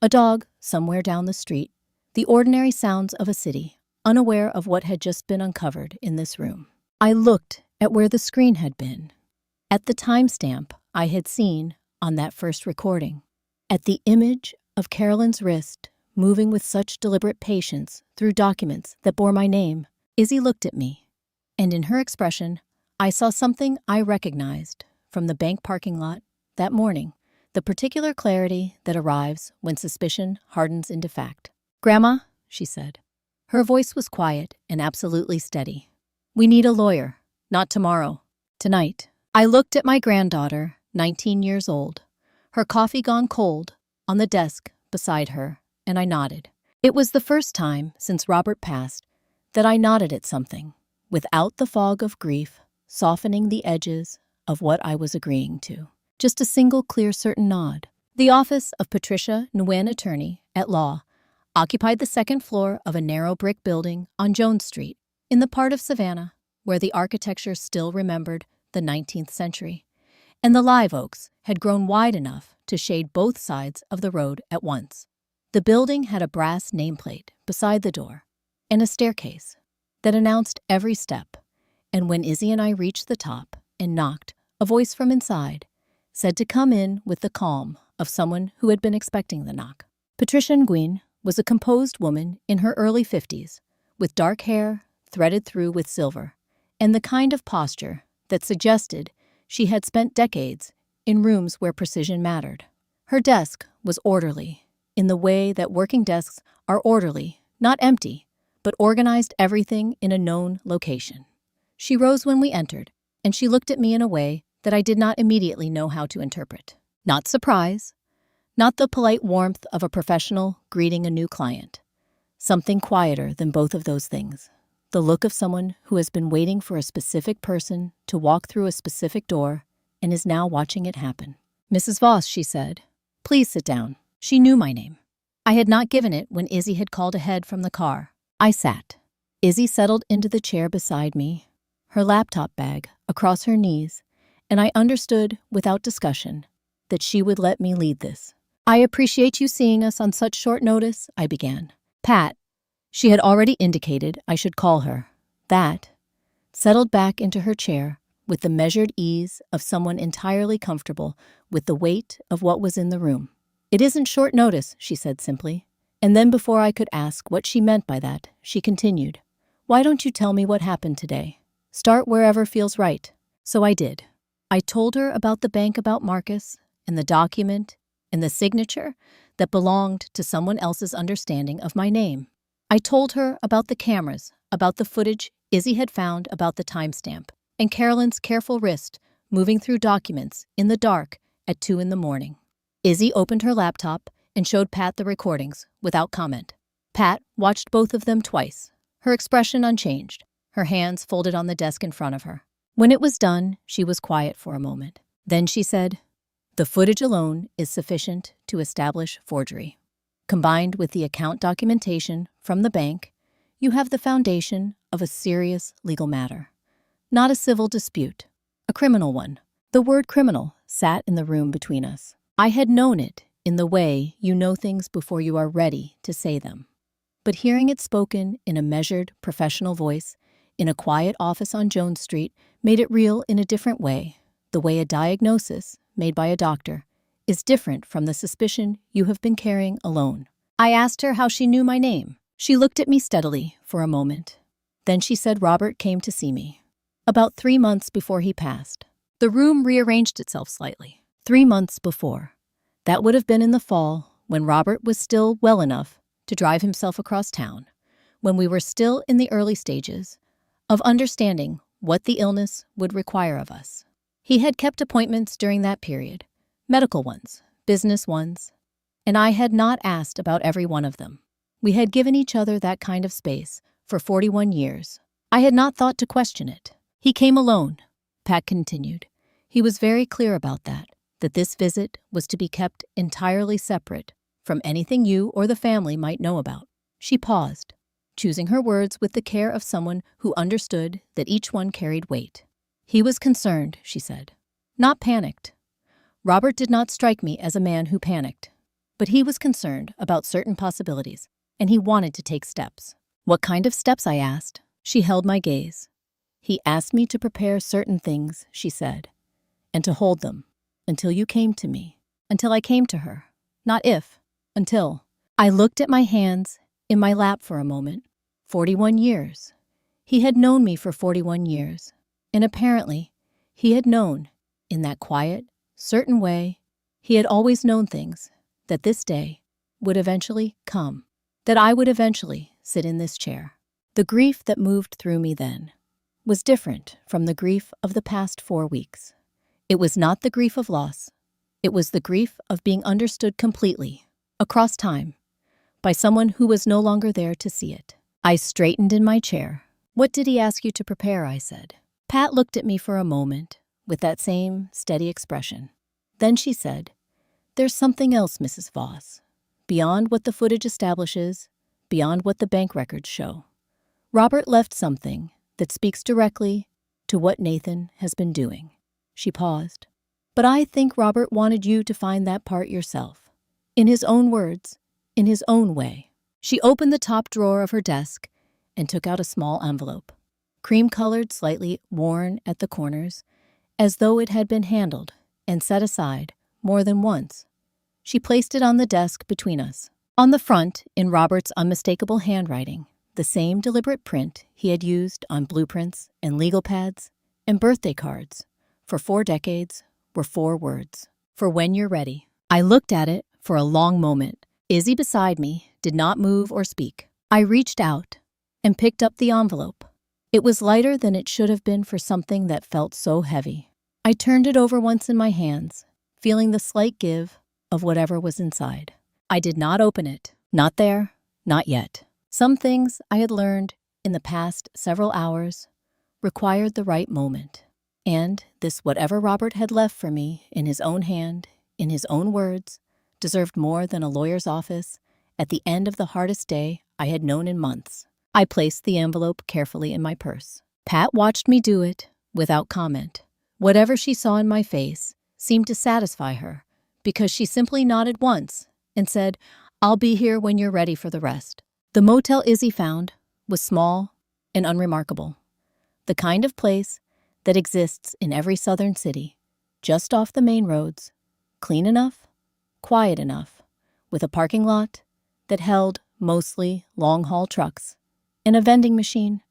A dog somewhere down the street, the ordinary sounds of a city, unaware of what had just been uncovered in this room. I looked at where the screen had been, at the timestamp I had seen on that first recording, at the image of Carolyn's wrist moving with such deliberate patience through documents that bore my name. Izzy looked at me, and in her expression, I saw something I recognized from the bank parking lot that morning, the particular clarity that arrives when suspicion hardens into fact. Grandma, she said. Her voice was quiet and absolutely steady. We need a lawyer, not tomorrow, tonight. I looked at my granddaughter, 19 years old, her coffee gone cold, on the desk beside her, and I nodded. It was the first time since Robert passed that I nodded at something, without the fog of grief softening the edges of what I was agreeing to. Just a single clear certain nod. The office of Patricia Nguyen, attorney at law, occupied the second floor of a narrow brick building on Jones Street, in the part of Savannah where the architecture still remembered the 19th century, and the live oaks had grown wide enough to shade both sides of the road at once. The building had a brass nameplate beside the door and a staircase that announced every step, and when Izzy and I reached the top and knocked, a voice from inside said to come in with the calm of someone who had been expecting the knock. Patricia Nguyen was a composed woman in her early 50s, with dark hair threaded through with silver, and the kind of posture that suggested she had spent decades in rooms where precision mattered. Her desk was orderly, in the way that working desks are orderly, not empty, but organized everything in a known location. She rose when we entered, and she looked at me in a way that I did not immediately know how to interpret. Not surprise, not the polite warmth of a professional greeting a new client. Something quieter than both of those things. The look of someone who has been waiting for a specific person to walk through a specific door and is now watching it happen. Mrs. Voss, she said, please sit down. She knew my name. I had not given it when Izzy had called ahead from the car. I sat. Izzy settled into the chair beside me, her laptop bag across her knees, and I understood without discussion that she would let me lead this. I appreciate you seeing us on such short notice, I began. Pat, she had already indicated I should call her, that, settled back into her chair with the measured ease of someone entirely comfortable with the weight of what was in the room. "It isn't short notice," she said simply. And then before I could ask what she meant by that, she continued, "Why don't you tell me what happened today? Start wherever feels right." So I did. I told her about the bank, about Marcus, and the document, and the signature that belonged to someone else's understanding of my name. I told her about the cameras, about the footage Izzy had found, about the timestamp, and Carolyn's careful wrist moving through documents in the dark at 2 in the morning. Izzy opened her laptop and showed Pat the recordings without comment. Pat watched both of them twice, her expression unchanged, her hands folded on the desk in front of her. When it was done, she was quiet for a moment. Then she said, "The footage alone is sufficient to establish forgery. Combined with the account documentation from the bank, you have the foundation of a serious legal matter. Not a civil dispute, a criminal one." The word criminal sat in the room between us. I had known it in the way you know things before you are ready to say them. But hearing it spoken in a measured, professional voice, in a quiet office on Jones Street, made it real in a different way. The way a diagnosis, made by a doctor, is different from the suspicion you have been carrying alone. I asked her how she knew my name. She looked at me steadily for a moment. Then she said Robert came to see me. About 3 months before he passed. The room rearranged itself slightly. 3 months before. That would have been in the fall, when Robert was still well enough to drive himself across town, when we were still in the early stages of understanding what the illness would require of us. He had kept appointments during that period, medical ones, business ones, and I had not asked about every one of them. We had given each other that kind of space for 41 years. I had not thought to question it. "He came alone," Pat continued. "He was very clear about that this visit was to be kept entirely separate from anything you or the family might know about." She paused, choosing her words with the care of someone who understood that each one carried weight. "He was concerned," she said, "not panicked. Robert did not strike me as a man who panicked, but he was concerned about certain possibilities, and he wanted to take steps." "What kind of steps?" I asked. She held my gaze. "He asked me to prepare certain things," she said, "and to hold them until you came to me, until I came to her. Not if, until." I looked at my hands in my lap for a moment. 41 years. He had known me for 41 years, and apparently he had known, in that quiet, certain way, he had always known things, that this day would eventually come, that I would eventually sit in this chair. The grief that moved through me then was different from the grief of the past 4 weeks. It was not the grief of loss. It was the grief of being understood completely, across time, by someone who was no longer there to see it. I straightened in my chair. "What did he ask you to prepare?" I said. Pat looked at me for a moment with that same steady expression. Then she said, "There's something else, Mrs. Voss, beyond what the footage establishes, beyond what the bank records show. Robert left something that speaks directly to what Nathan has been doing." She paused. "But I think Robert wanted you to find that part yourself, in his own words, in his own way." She opened the top drawer of her desk and took out a small envelope, cream-colored, slightly worn at the corners, as though it had been handled and set aside more than once. She placed it on the desk between us. On the front, in Robert's unmistakable handwriting, the same deliberate print he had used on blueprints and legal pads and birthday cards for 4 decades, were 4 words: "For when you're ready." I looked at it for a long moment. Izzy beside me did not move or speak. I reached out and picked up the envelope. It was lighter than it should have been for something that felt so heavy. I turned it over once in my hands, feeling the slight give of whatever was inside. I did not open it. Not there, not yet. Some things I had learned in the past several hours required the right moment. And this whatever Robert had left for me in his own hand, in his own words, deserved more than a lawyer's office at the end of the hardest day I had known in months. I placed the envelope carefully in my purse. Pat watched me do it without comment. Whatever she saw in my face seemed to satisfy her, because she simply nodded once and said, "I'll be here when you're ready for the rest." The motel Izzy found was small and unremarkable. The kind of place that exists in every southern city, just off the main roads, clean enough, quiet enough, with a parking lot that held mostly long-haul trucks and a vending machine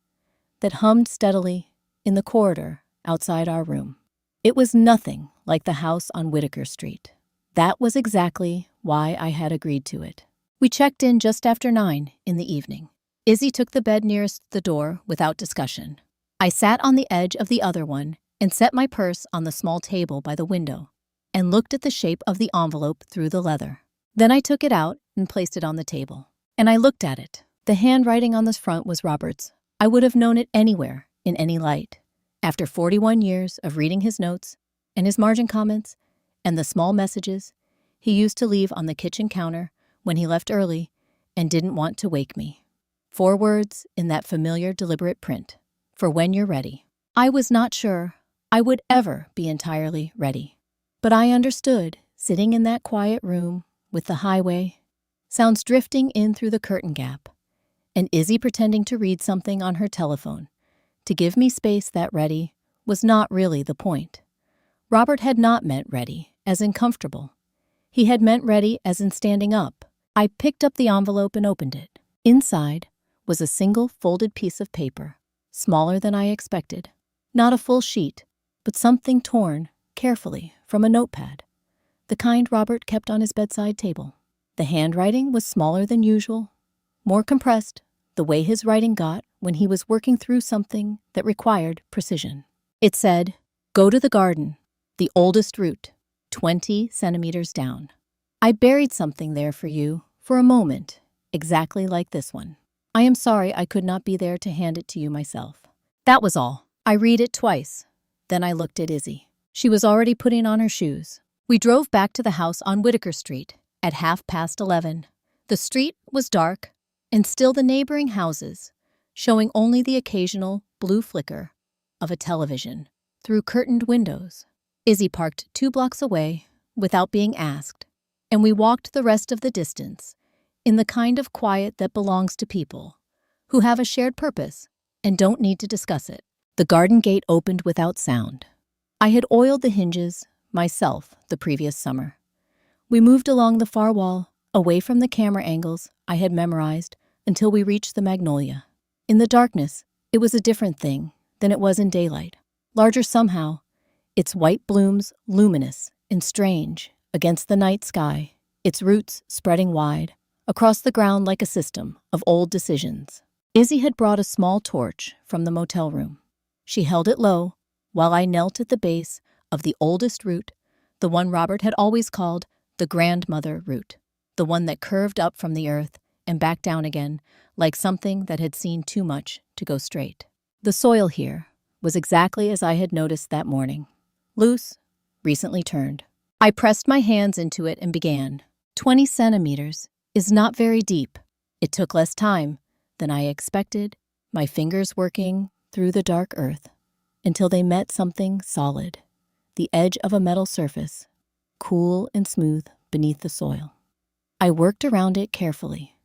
that hummed steadily in the corridor outside our room. It was nothing like the house on Whitaker Street. That was exactly why I had agreed to it. We checked in just after 9 in the evening. Izzy took the bed nearest the door without discussion. I sat on the edge of the other one and set my purse on the small table by the window and looked at the shape of the envelope through the leather. Then I took it out and placed it on the table. And I looked at it. The handwriting on the front was Robert's. I would have known it anywhere, in any light. After 41 years of reading his notes and his margin comments and the small messages he used to leave on the kitchen counter when he left early and didn't want to wake me. 4 words in that familiar deliberate print. For when you're ready. I was not sure I would ever be entirely ready. But I understood, sitting in that quiet room with the highway, sounds drifting in through the curtain gap, and Izzy pretending to read something on her telephone. To give me space that ready was not really the point. Robert had not meant ready as in comfortable. He had meant ready as in standing up. I picked up the envelope and opened it. Inside was a single folded piece of paper, smaller than I expected. Not a full sheet, but something torn carefully from a notepad, the kind Robert kept on his bedside table. The handwriting was smaller than usual, more compressed, the way his writing got when he was working through something that required precision. It said, "Go to the garden, the oldest route, 20 centimeters down. I buried something there for you for a moment, exactly like this one. I am sorry I could not be there to hand it to you myself." That was all. I read it twice. Then I looked at Izzy. She was already putting on her shoes. We drove back to the house on Whitaker Street at 11:30. The street was dark, and still the neighboring houses, showing only the occasional blue flicker of a television through curtained windows. Izzy parked 2 blocks away without being asked, and we walked the rest of the distance in the kind of quiet that belongs to people who have a shared purpose and don't need to discuss it. The garden gate opened without sound. I had oiled the hinges myself the previous summer. We moved along the far wall, away from the camera angles I had memorized, until we reached the magnolia. In the darkness, it was a different thing than it was in daylight. Larger somehow, its white blooms luminous and strange against the night sky, its roots spreading wide across the ground like a system of old decisions. Izzy had brought a small torch from the motel room. She held it low while I knelt at the base of the oldest root, the one Robert had always called the grandmother root, the one that curved up from the earth and back down again like something that had seen too much to go straight. The soil here was exactly as I had noticed that morning. Loose, recently turned. I pressed my hands into it and began. 20 centimeters is not very deep. It took less time than I expected, my fingers working through the dark earth until they met something solid, the edge of a metal surface, cool and smooth beneath the soil. I worked around it carefully,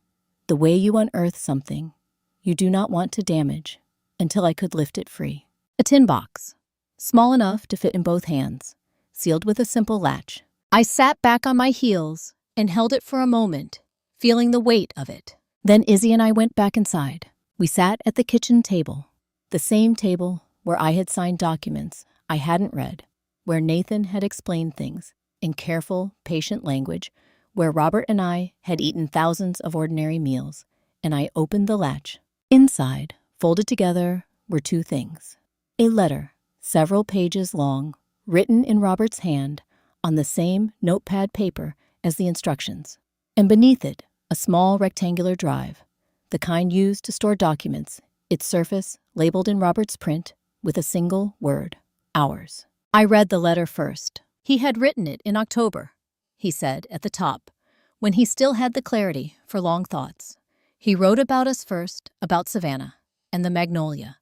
the way you unearth something you do not want to damage, until I could lift it free. A tin box, small enough to fit in both hands, sealed with a simple latch. I sat back on my heels and held it for a moment, feeling the weight of it. Then Izzy and I went back inside. We sat at the kitchen table, the same table where I had signed documents I hadn't read, where Nathan had explained things in careful, patient language, where Robert and I had eaten thousands of ordinary meals, and I opened the latch. Inside, folded together, were 2 things. A letter, several pages long, written in Robert's hand on the same notepad paper as the instructions, and beneath it, a small rectangular drive, the kind used to store documents, its surface labeled in Robert's print with a single word, ours. I read the letter first. He had written it in October, he said at the top, when he still had the clarity for long thoughts. He wrote about us first, about Savannah, and the magnolia,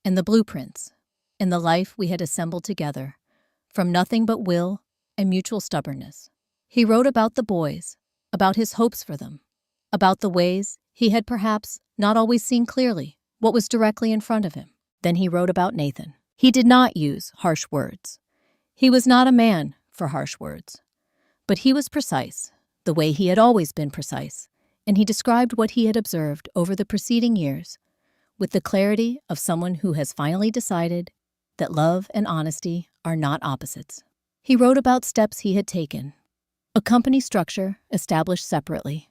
and the blueprints, and the life we had assembled together, from nothing but will and mutual stubbornness. He wrote about the boys, about his hopes for them, about the ways he had perhaps not always seen clearly what was directly in front of him. Then he wrote about Nathan. He did not use harsh words. He was not a man for harsh words. But he was precise, the way he had always been precise, and he described what he had observed over the preceding years with the clarity of someone who has finally decided that love and honesty are not opposites. He wrote about steps he had taken, a company structure established separately,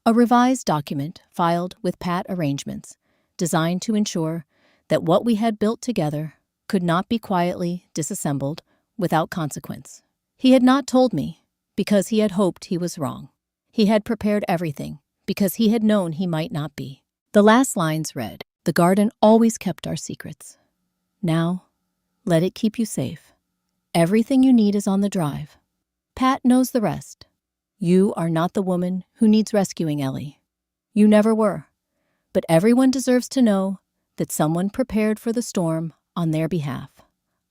a revised document filed with Pat arrangements designed to ensure that what we had built together could not be quietly disassembled without consequence. He had not told me because he had hoped he was wrong. He had prepared everything because he had known he might not be. The last lines read, "The garden always kept our secrets. Now, let it keep you safe. Everything you need is on the drive. Pat knows the rest. You are not the woman who needs rescuing, Ellie. You never were. But everyone deserves to know that someone prepared for the storm on their behalf.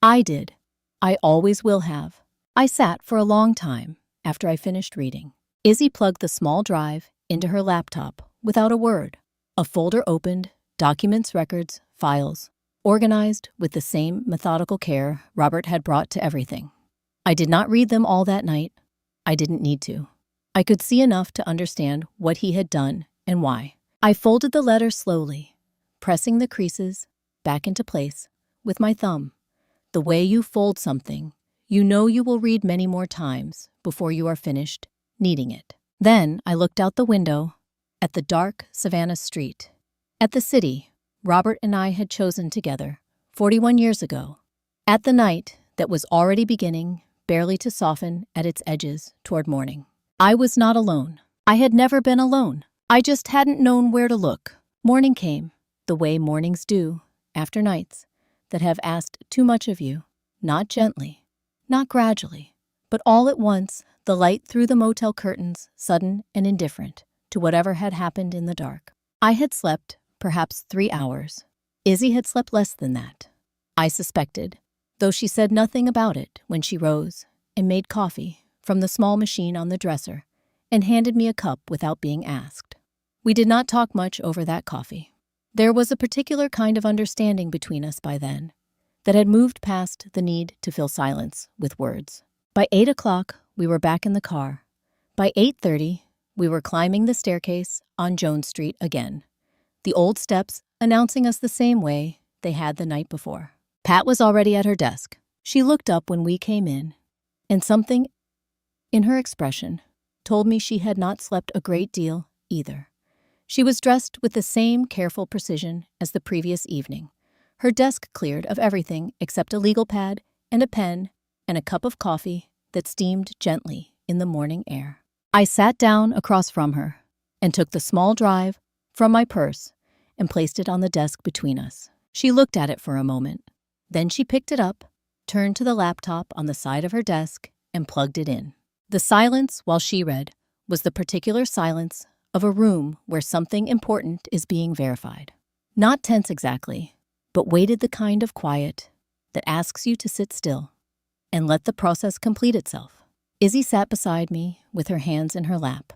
I did. I always will have." I sat for a long time after I finished reading. Izzy plugged the small drive into her laptop without a word. A folder opened, documents, records, files, organized with the same methodical care Robert had brought to everything. I did not read them all that night. I didn't need to. I could see enough to understand what he had done and why. I folded the letter slowly, pressing the creases back into place with my thumb. The way you fold something, you know you will read many more times before you are finished needing it. Then I looked out the window at the dark Savannah street, at the city Robert and I had chosen together 41 years ago, at the night that was already beginning barely to soften at its edges toward morning. I was not alone. I had never been alone. I just hadn't known where to look. Morning came, the way mornings do, after nights that have asked too much of you, not gently, not gradually, but all at once, the light through the motel curtains, sudden and indifferent to whatever had happened in the dark. I had slept perhaps 3 hours. Izzy had slept less than that, I suspected, though she said nothing about it when she rose and made coffee from the small machine on the dresser and handed me a cup without being asked. We did not talk much over that coffee. There was a particular kind of understanding between us by then that had moved past the need to fill silence with words. By 8 o'clock, we were back in the car. By 8:30, we were climbing the staircase on Jones Street again, the old steps announcing us the same way they had the night before. Pat was already at her desk. She looked up when we came in, and something in her expression told me she had not slept a great deal either. She was dressed with the same careful precision as the previous evening, her desk cleared of everything except a legal pad and a pen and a cup of coffee that steamed gently in the morning air. I sat down across from her and took the small drive from my purse and placed it on the desk between us. She looked at it for a moment. Then she picked it up, turned to the laptop on the side of her desk, and plugged it in. The silence while she read was the particular silence of a room where something important is being verified. Not tense exactly, but weighted the kind of quiet that asks you to sit still and let the process complete itself. Izzy sat beside me with her hands in her lap.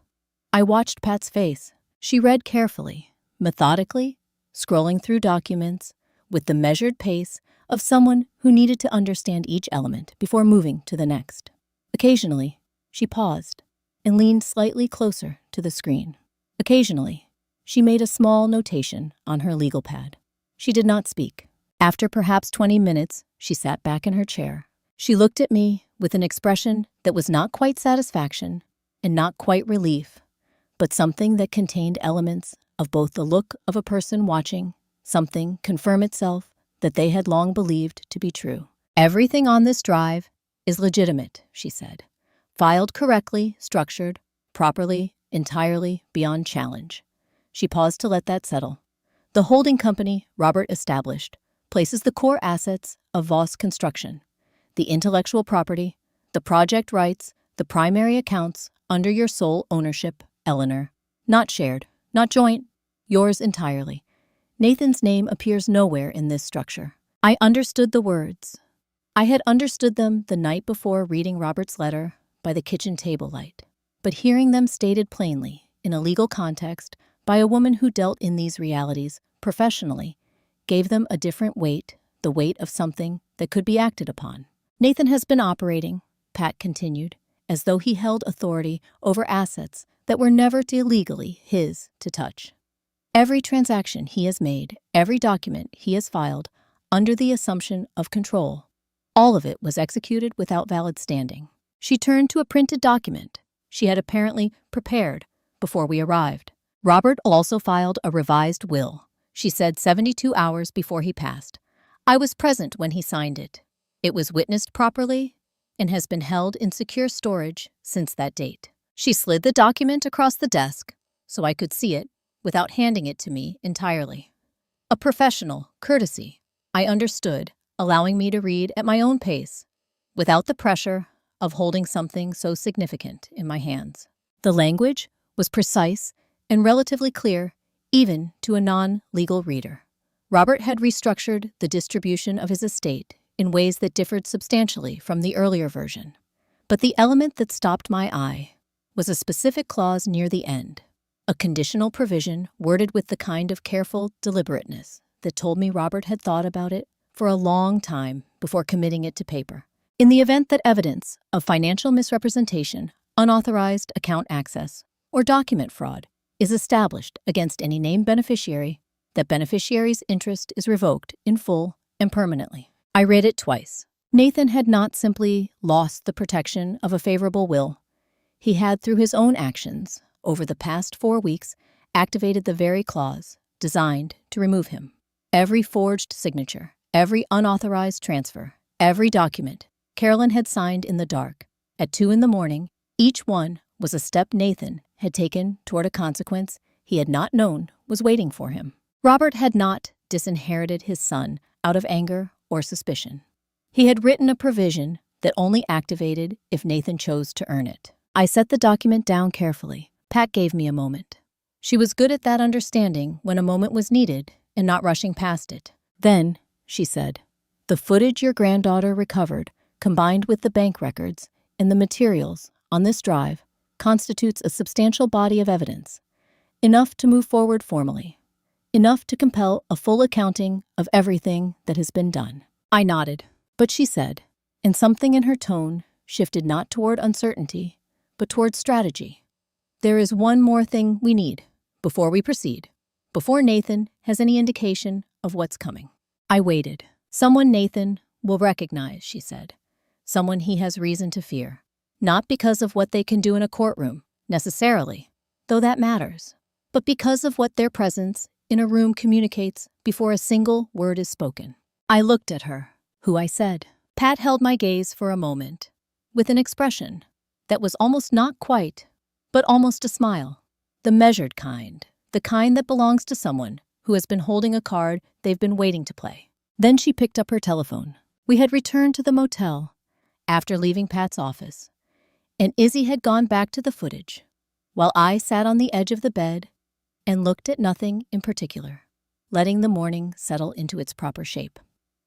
I watched Pat's face. She read carefully, methodically, scrolling through documents with the measured pace of someone who needed to understand each element before moving to the next. Occasionally, she paused and leaned slightly closer to the screen. Occasionally, she made a small notation on her legal pad. She did not speak. After perhaps 20 minutes, she sat back in her chair. She looked at me with an expression that was not quite satisfaction and not quite relief, but something that contained elements of both the look of a person watching something confirm itself that they had long believed to be true. "Everything on this drive is legitimate," she said. "Filed correctly, structured, properly, entirely beyond challenge." She paused to let that settle. "The holding company Robert established places the core assets of Voss Construction, the intellectual property, the project rights, the primary accounts under your sole ownership, Eleanor. Not shared, not joint, yours entirely. Nathan's name appears nowhere in this structure." I understood the words. I had understood them the night before reading Robert's letter by the kitchen table light, but hearing them stated plainly in a legal context by a woman who dealt in these realities professionally gave them a different weight, the weight of something that could be acted upon. Nathan has been operating, Pat continued, as though he held authority over assets that were never illegally his to touch. Every transaction he has made, every document he has filed, under the assumption of control, all of it was executed without valid standing. She turned to a printed document she had apparently prepared before we arrived. Robert also filed a revised will, she said 72 hours before he passed. I was present when he signed it. It was witnessed properly and has been held in secure storage since that date. She slid the document across the desk so I could see it without handing it to me entirely. A professional courtesy, I understood, allowing me to read at my own pace, without the pressure of holding something so significant in my hands. The language was precise and relatively clear, even to a non-legal reader. Robert had restructured the distribution of his estate in ways that differed substantially from the earlier version. But the element that stopped my eye was a specific clause near the end, a conditional provision worded with the kind of careful deliberateness that told me Robert had thought about it for a long time before committing it to paper. In the event that evidence of financial misrepresentation, unauthorized account access, or document fraud is established against any named beneficiary, that beneficiary's interest is revoked in full and permanently. I read it twice. Nathan had not simply lost the protection of a favorable will. He had, through his own actions, over the past 4 weeks, activated the very clause designed to remove him. Every forged signature, every unauthorized transfer, every document Carolyn had signed in the dark, at 2 a.m, each one was a step Nathan had taken toward a consequence he had not known was waiting for him. Robert had not disinherited his son out of anger or suspicion. He had written a provision that only activated if Nathan chose to earn it. I set the document down carefully. Pat gave me a moment. She was good at that understanding when a moment was needed and not rushing past it. Then, she said, the footage your granddaughter recovered, combined with the bank records and the materials on this drive, constitutes a substantial body of evidence, enough to move forward formally, enough to compel a full accounting of everything that has been done. I nodded, but she said, and something in her tone shifted not toward uncertainty, but toward strategy. There is one more thing we need before we proceed, before Nathan has any indication of what's coming. I waited. Someone Nathan will recognize, she said. Someone he has reason to fear. Not because of what they can do in a courtroom, necessarily, though that matters, but because of what their presence in a room communicates before a single word is spoken. I looked at her, who I said. Pat held my gaze for a moment, with an expression that was almost not quite, but almost a smile. The measured kind, the kind that belongs to someone who has been holding a card they've been waiting to play. Then she picked up her telephone. We had returned to the motel after leaving Pat's office, and Izzy had gone back to the footage, while I sat on the edge of the bed and looked at nothing in particular, letting the morning settle into its proper shape.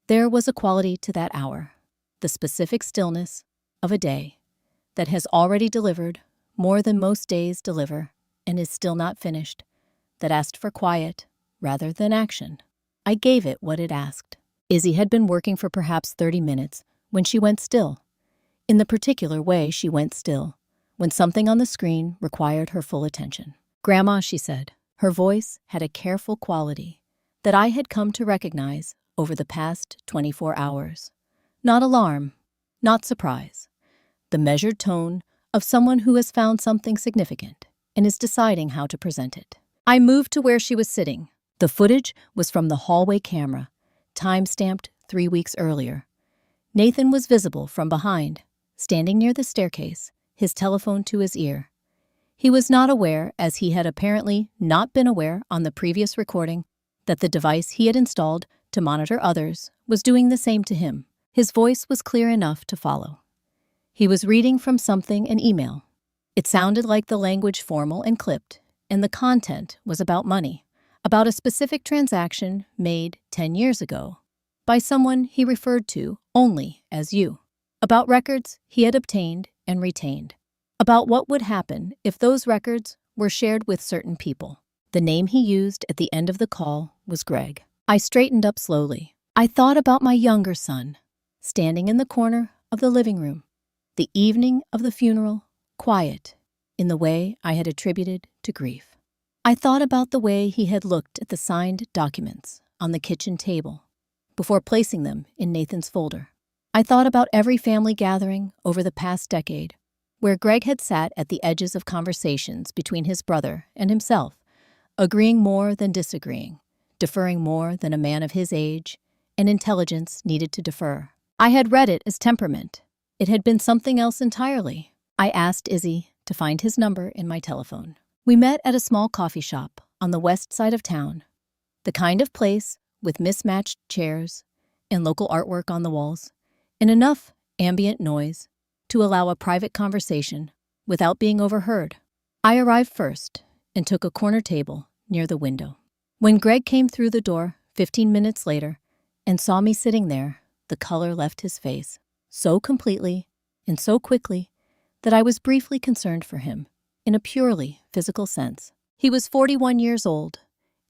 There was a quality to that hour, the specific stillness of a day that has already delivered more than most days deliver and is still not finished, that asked for quiet rather than action. I gave it what it asked. Izzy had been working for perhaps 30 minutes when she went still. In the particular way she went still, when something on the screen required her full attention. "Grandma," she said. Her voice had a careful quality that I had come to recognize over the past 24 hours. Not alarm, not surprise. The measured tone of someone who has found something significant and is deciding how to present it. I moved to where she was sitting. The footage was from the hallway camera, time-stamped 3 weeks earlier. Nathan was visible from behind, standing near the staircase, his telephone to his ear. He was not aware, as he had apparently not been aware on the previous recording, that the device he had installed to monitor others was doing the same to him. His voice was clear enough to follow. He was reading from something, an email. It sounded like the language formal and clipped, and the content was about money, about a specific transaction made 10 years ago by someone he referred to only as you, about records he had obtained and retained, about what would happen if those records were shared with certain people. The name he used at the end of the call was Greg. I straightened up slowly. I thought about my younger son, standing in the corner of the living room, the evening of the funeral, quiet, in the way I had attributed to grief. I thought about the way he had looked at the signed documents on the kitchen table before placing them in Nathan's folder. I thought about every family gathering over the past decade where Greg had sat at the edges of conversations between his brother and himself, agreeing more than disagreeing, deferring more than a man of his age and intelligence needed to defer. I had read it as temperament. It had been something else entirely. I asked Izzy to find his number in my telephone. We met at a small coffee shop on the west side of town, the kind of place with mismatched chairs and local artwork on the walls, and enough ambient noise to allow a private conversation without being overheard. I arrived first and took a corner table near the window. When Greg came through the door 15 minutes later and saw me sitting there, the color left his face so completely and so quickly that I was briefly concerned for him in a purely physical sense. He was 41 years old,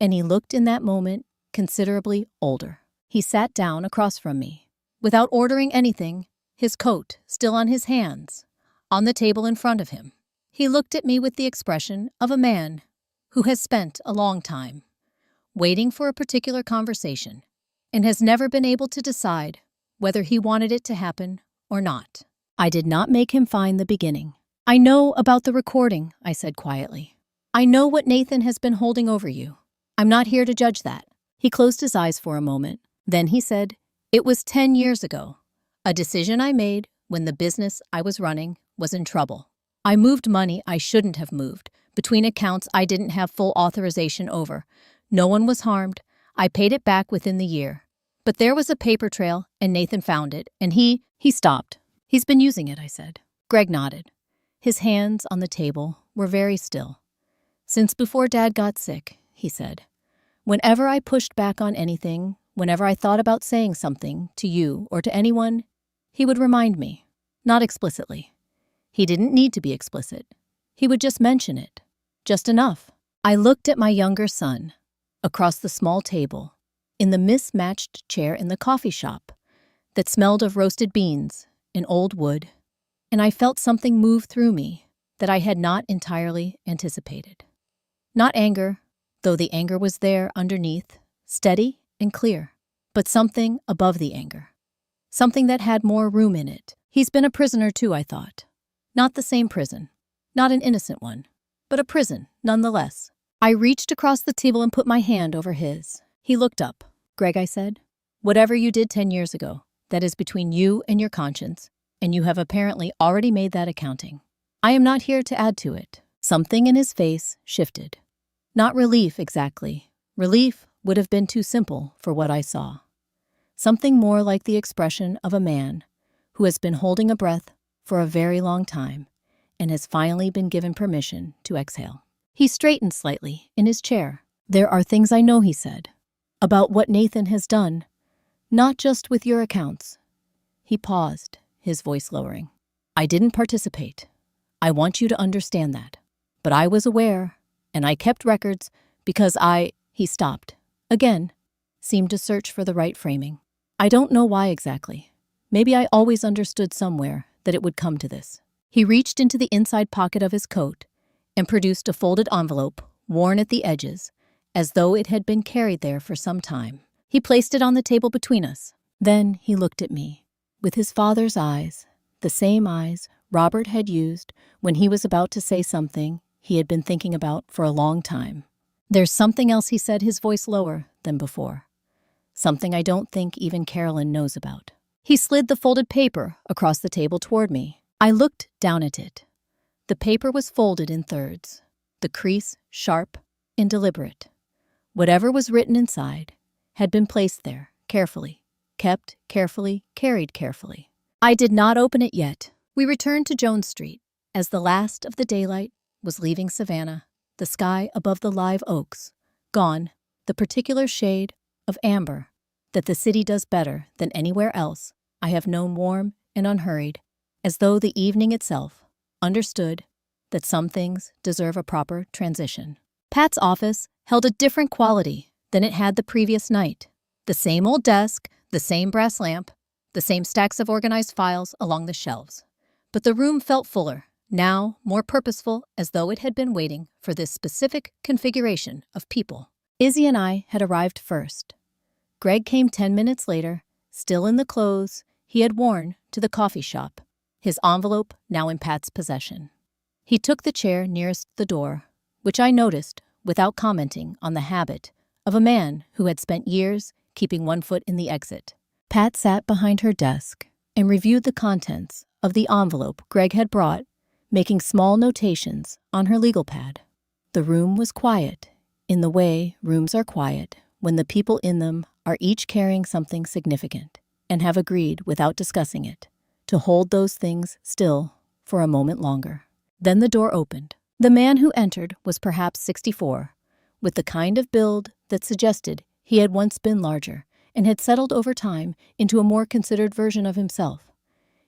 and he looked in that moment considerably older. He sat down across from me, without ordering anything, his coat still on his hands, on the table in front of him. He looked at me with the expression of a man who has spent a long time waiting for a particular conversation and has never been able to decide whether he wanted it to happen or not. I did not make him find the beginning. I know about the recording, I said quietly. I know what Nathan has been holding over you. I'm not here to judge that. He closed his eyes for a moment. Then he said, "It was 10 years ago, a decision I made when the business I was running was in trouble. I moved money I shouldn't have moved, between accounts I didn't have full authorization over. No one was harmed. I paid it back within the year. But there was a paper trail, and Nathan found it, and he stopped. He's been using it," I said. Greg nodded. His hands on the table were very still. "Since before Dad got sick," he said. "Whenever I pushed back on anything, whenever I thought about saying something to you or to anyone, he would remind me. Not explicitly. He didn't need to be explicit. He would just mention it. Just enough." I looked at my younger son, across the small table, in the mismatched chair in the coffee shop that smelled of roasted beans and old wood, and I felt something move through me that I had not entirely anticipated. Not anger, though the anger was there underneath, steady and clear, but something above the anger. Something that had more room in it. He's been a prisoner too, I thought. Not the same prison, not an innocent one, but a prison nonetheless. I reached across the table and put my hand over his. He looked up. "Greg," I said, "whatever you did 10 years ago, that is between you and your conscience, and you have apparently already made that accounting. I am not here to add to it." Something in his face shifted. Not relief exactly. Relief would have been too simple for what I saw. Something more like the expression of a man who has been holding a breath for a very long time and has finally been given permission to exhale. He straightened slightly in his chair. "There are things I know," he said, "about what Nathan has done, not just with your accounts." He paused, his voice lowering. "I didn't participate. I want you to understand that. But I was aware, and I kept records because He stopped. Again, seemed to search for the right framing. "I don't know why exactly. Maybe I always understood somewhere that it would come to this." He reached into the inside pocket of his coat and produced a folded envelope, worn at the edges, as though it had been carried there for some time. He placed it on the table between us. Then he looked at me, with his father's eyes, the same eyes Robert had used when he was about to say something he had been thinking about for a long time. "There's something else," he said, his voice lower than before. "Something I don't think even Carolyn knows about." He slid the folded paper across the table toward me. I looked down at it. The paper was folded in thirds, the crease sharp and deliberate. Whatever was written inside had been placed there, carefully, kept carefully, carried carefully. I did not open it yet. We returned to Jones Street. As the last of the daylight was leaving Savannah, the sky above the live oaks, gone, the particular shade of amber that the city does better than anywhere else I have known, warm and unhurried, as though the evening itself understood that some things deserve a proper transition. Pat's office held a different quality than it had the previous night. The same old desk, the same brass lamp, the same stacks of organized files along the shelves. But the room felt fuller, now more purposeful, as though it had been waiting for this specific configuration of people. Izzy and I had arrived first. Greg came 10 minutes later, still in the clothes he had worn to the coffee shop, his envelope now in Pat's possession. He took the chair nearest the door, which I noticed without commenting on the habit of a man who had spent years keeping one foot in the exit. Pat sat behind her desk and reviewed the contents of the envelope Greg had brought, making small notations on her legal pad. The room was quiet, in the way rooms are quiet when the people in them are each carrying something significant and have agreed, without discussing it, to hold those things still for a moment longer. Then the door opened. The man who entered was perhaps 64, with the kind of build that suggested he had once been larger and had settled over time into a more considered version of himself.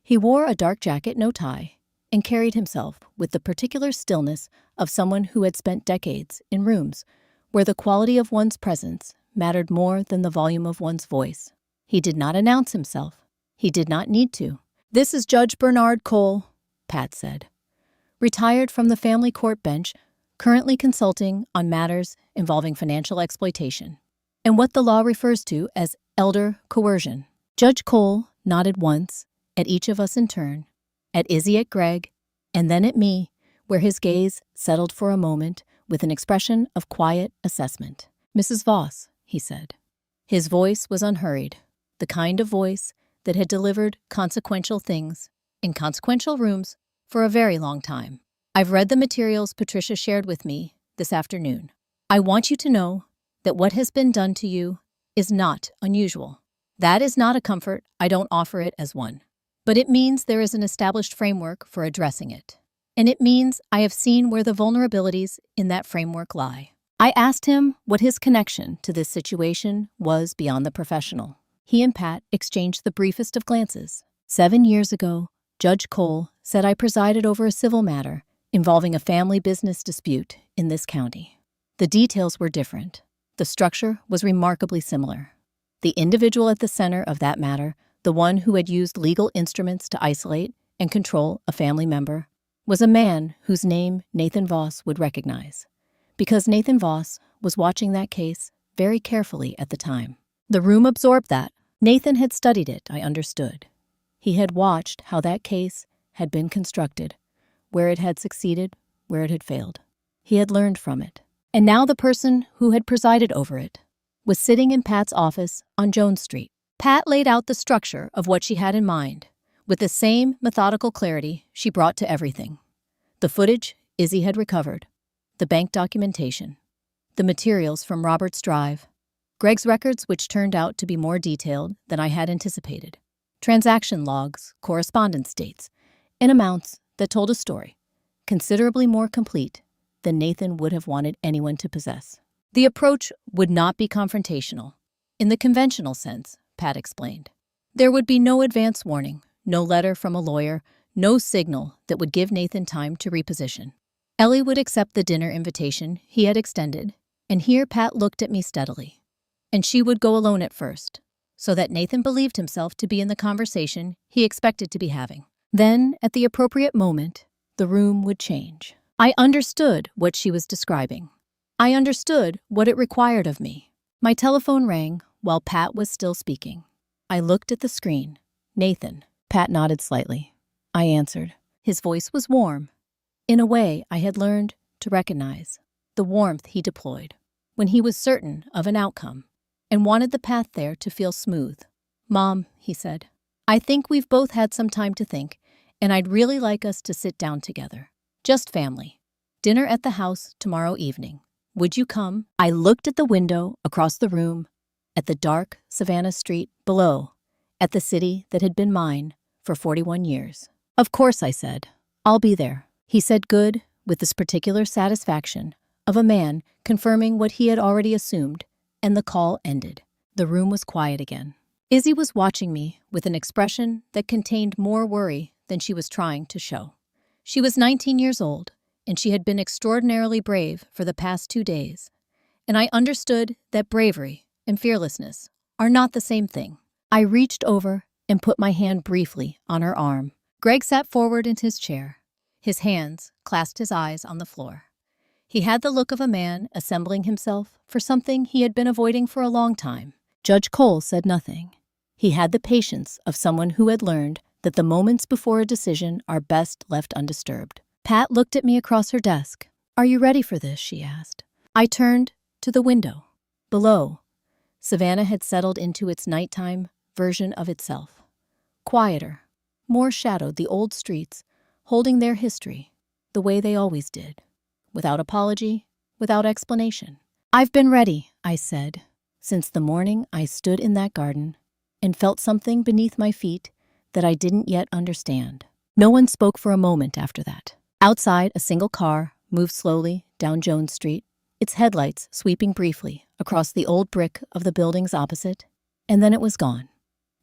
He wore a dark jacket, no tie, and carried himself with the particular stillness of someone who had spent decades in rooms where the quality of one's presence mattered more than the volume of one's voice. He did not announce himself. He did not need to. "This is Judge Bernard Cole," Pat said. "Retired from the family court bench, currently consulting on matters involving financial exploitation and what the law refers to as elder coercion." Judge Cole nodded once, at each of us in turn, at Izzy, at Greg, and then at me, where his gaze settled for a moment with an expression of quiet assessment. "Mrs. Voss," he said. His voice was unhurried, the kind of voice that had delivered consequential things in consequential rooms for a very long time. "I've read the materials Patricia shared with me this afternoon. I want you to know that what has been done to you is not unusual. That is not a comfort. I don't offer it as one. But it means there is an established framework for addressing it. And it means I have seen where the vulnerabilities in that framework lie." I asked him what his connection to this situation was beyond the professional. He and Pat exchanged the briefest of glances. 7 years ago, Judge Cole said I presided over a civil matter involving a family business dispute in this county. The details were different. The structure was remarkably similar. The individual at the center of that matter, the one who had used legal instruments to isolate and control a family member, was a man whose name Nathan Voss would recognize, because Nathan Voss was watching that case very carefully at the time. The room absorbed that. Nathan had studied it, I understood. He had watched how that case had been constructed, where it had succeeded, where it had failed. He had learned from it. And now the person who had presided over it was sitting in Pat's office on Jones Street. Pat laid out the structure of what she had in mind, with the same methodical clarity she brought to everything. The footage Izzy had recovered, the bank documentation, the materials from Robert's drive, Greg's records, which turned out to be more detailed than I had anticipated, transaction logs, correspondence dates, and amounts that told a story, considerably more complete than Nathan would have wanted anyone to possess. The approach would not be confrontational, in the conventional sense, Pat explained. There would be no advance warning, no letter from a lawyer, no signal that would give Nathan time to reposition. Ellie would accept the dinner invitation he had extended, and here Pat looked at me steadily. And she would go alone at first, so that Nathan believed himself to be in the conversation he expected to be having. Then, at the appropriate moment, the room would change. I understood what she was describing. I understood what it required of me. My telephone rang while Pat was still speaking. I looked at the screen. "Nathan." Pat nodded slightly. I answered. His voice was warm, in a way I had learned to recognize, the warmth he deployed when he was certain of an outcome and wanted the path there to feel smooth. "Mom," he said, "I think we've both had some time to think, and I'd really like us to sit down together. Just family. Dinner at the house tomorrow evening. Would you come?" I looked at the window across the room, at the dark Savannah Street below, at the city that had been mine for 41 years. "Of course," I said. "I'll be there." He said good with this particular satisfaction of a man confirming what he had already assumed, and the call ended. The room was quiet again. Izzy was watching me with an expression that contained more worry than she was trying to show. She was 19 years old, and she had been extraordinarily brave for the past 2 days. and I understood that bravery and fearlessness are not the same thing. I reached over and put my hand briefly on her arm. Greg sat forward in his chair. His hands clasped his eyes on the floor. He had the look of a man assembling himself for something he had been avoiding for a long time. Judge Cole said nothing. He had the patience of someone who had learned that the moments before a decision are best left undisturbed. Pat looked at me across her desk. "Are you ready for this?" she asked. I turned to the window. Below, Savannah had settled into its nighttime version of itself. Quieter, more shadowed, the old streets, holding their history, the way they always did. Without apology, without explanation. "I've been ready," I said, "since the morning I stood in that garden and felt something beneath my feet that I didn't yet understand." No one spoke for a moment after that. Outside, a single car moved slowly down Jones Street, its headlights sweeping briefly across the old brick of the buildings opposite, and then it was gone,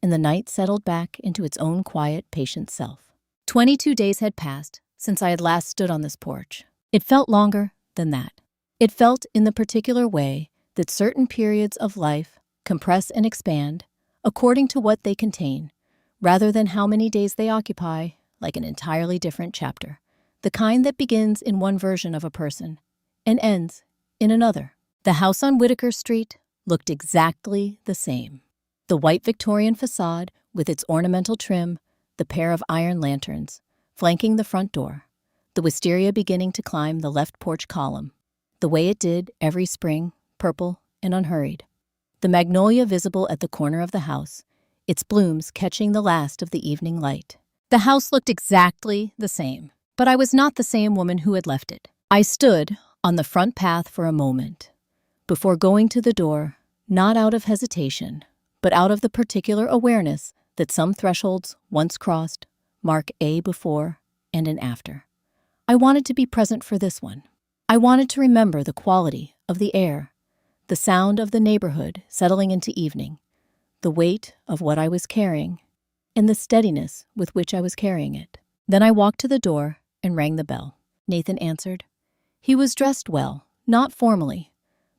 and the night settled back into its own quiet, patient self. 22 days had passed since I had last stood on this porch. It felt longer than that. It felt in the particular way that certain periods of life compress and expand according to what they contain, rather than how many days they occupy, like an entirely different chapter, the kind that begins in one version of a person and ends in another. The house on Whitaker Street looked exactly the same. The white Victorian facade with its ornamental trim, the pair of iron lanterns flanking the front door, the wisteria beginning to climb the left porch column, the way it did every spring, purple and unhurried. The magnolia visible at the corner of the house, its blooms catching the last of the evening light. The house looked exactly the same, but I was not the same woman who had left it. I stood on the front path for a moment, before going to the door, not out of hesitation, but out of the particular awareness that some thresholds, once crossed, mark a before and an after. I wanted to be present for this one. I wanted to remember the quality of the air, the sound of the neighborhood settling into evening, the weight of what I was carrying, and the steadiness with which I was carrying it. Then I walked to the door and rang the bell. Nathan answered. He was dressed well, not formally,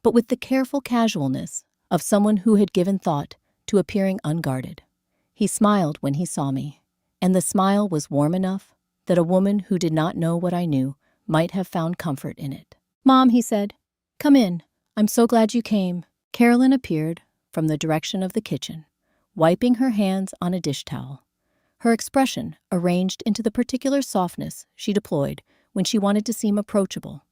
but with the careful casualness of someone who had given thought to appearing unguarded. He smiled when he saw me, and the smile was warm enough that a woman who did not know what I knew might have found comfort in it. "Mom," he said, "come in. I'm so glad you came." Carolyn appeared from the direction of the kitchen, wiping her hands on a dish towel, her expression arranged into the particular softness she deployed when she wanted to seem approachable.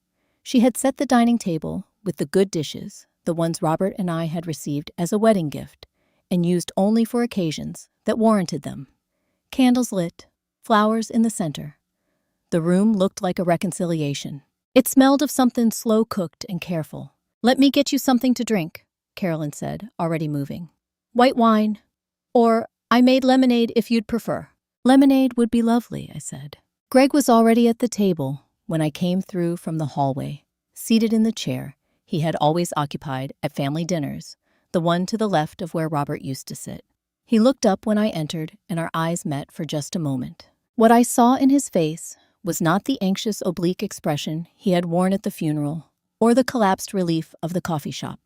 She had set the dining table with the good dishes, the ones Robert and I had received as a wedding gift, and used only for occasions that warranted them. Candles lit, flowers in the center. The room looked like a reconciliation. It smelled of something slow-cooked and careful. "Let me get you something to drink," Carolyn said, already moving. "White wine, or I made lemonade if you'd prefer." "Lemonade would be lovely," I said. Greg was already at the table when I came through from the hallway, seated in the chair he had always occupied at family dinners, the one to the left of where Robert used to sit. He looked up when I entered, and our eyes met for just a moment. What I saw in his face was not the anxious oblique expression he had worn at the funeral or the collapsed relief of the coffee shop.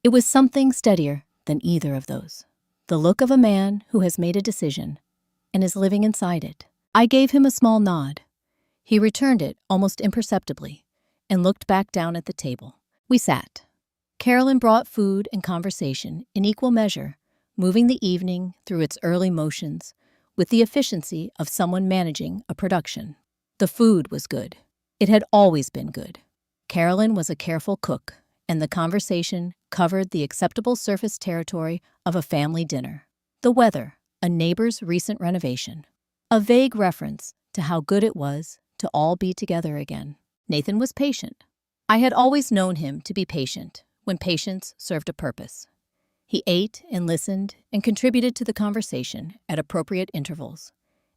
It was something steadier than either of those. The look of a man who has made a decision and is living inside it. I gave him a small nod. He returned it almost imperceptibly and looked back down at the table. We sat. Carolyn brought food and conversation in equal measure, moving the evening through its early motions with the efficiency of someone managing a production. The food was good. It had always been good. Carolyn was a careful cook, and the conversation covered the acceptable surface territory of a family dinner. The weather, a neighbor's recent renovation, a vague reference to how good it was to all be together again. Nathan was patient. I had always known him to be patient when patience served a purpose. He ate and listened and contributed to the conversation at appropriate intervals,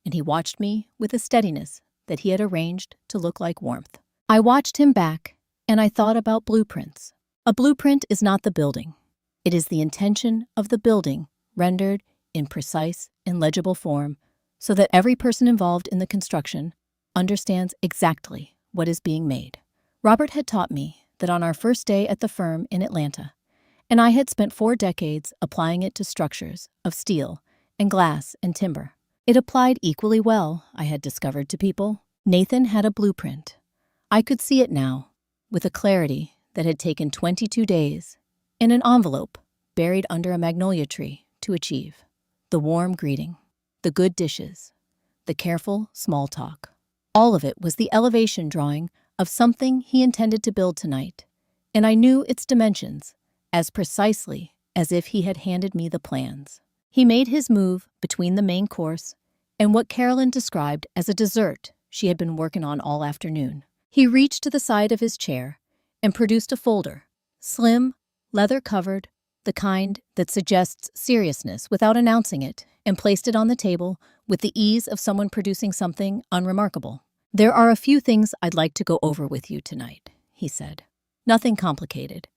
and he watched me with a steadiness that he had arranged to look like warmth. I watched him back, and I thought about blueprints. A blueprint is not the building. It is the intention of the building rendered in precise and legible form so that every person involved in the construction understands exactly what is being made. Robert had taught me that on our first day at the firm in Atlanta, and I had spent 4 decades applying it to structures of steel and glass and timber. It applied equally well, I had discovered, to people. Nathan had a blueprint. I could see it now, with a clarity that had taken 22 days, in an envelope buried under a magnolia tree, to achieve. The warm greeting, the good dishes, the careful small talk. All of it was the elevation drawing of something he intended to build tonight, and I knew its dimensions as precisely as if he had handed me the plans. He made his move between the main course and what Carolyn described as a dessert she had been working on all afternoon. He reached to the side of his chair and produced a folder, slim, leather-covered, the kind that suggests seriousness without announcing it, and placed it on the table with the ease of someone producing something unremarkable. "There are a few things I'd like to go over with you tonight," he said. "Nothing complicated.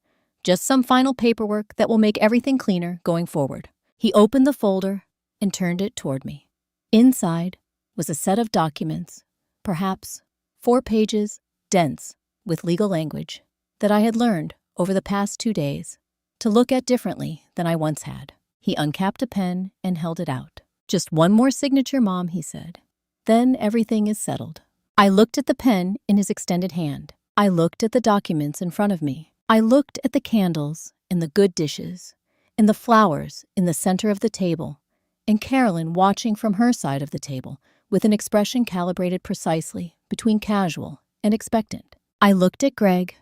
Just some final paperwork that will make everything cleaner going forward." He opened the folder and turned it toward me. Inside was a set of documents, perhaps 4 pages, dense with legal language, that I had learned over the past 2 days to look at differently than I once had. He uncapped a pen and held it out. "Just one more signature, Mom," he said. "Then everything is settled." I looked at the pen in his extended hand. I looked at the documents in front of me. I looked at the candles and the good dishes and the flowers in the center of the table, and Carolyn watching from her side of the table with an expression calibrated precisely between casual and expectant. I looked at Greg,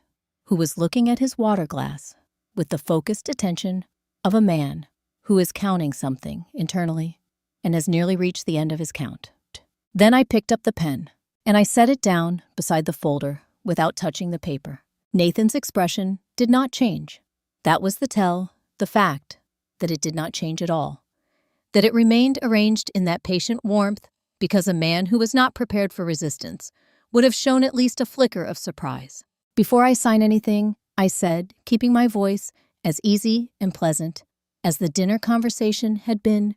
who was looking at his water glass with the focused attention of a man who is counting something internally and has nearly reached the end of his count. Then I picked up the pen, and I set it down beside the folder without touching the paper. Nathan's expression did not change. That was the fact that it did not change at all, that it remained arranged in that patient warmth because a man who was not prepared for resistance would have shown at least a flicker of surprise. "Before I sign anything," I said, keeping my voice as easy and pleasant as the dinner conversation had been,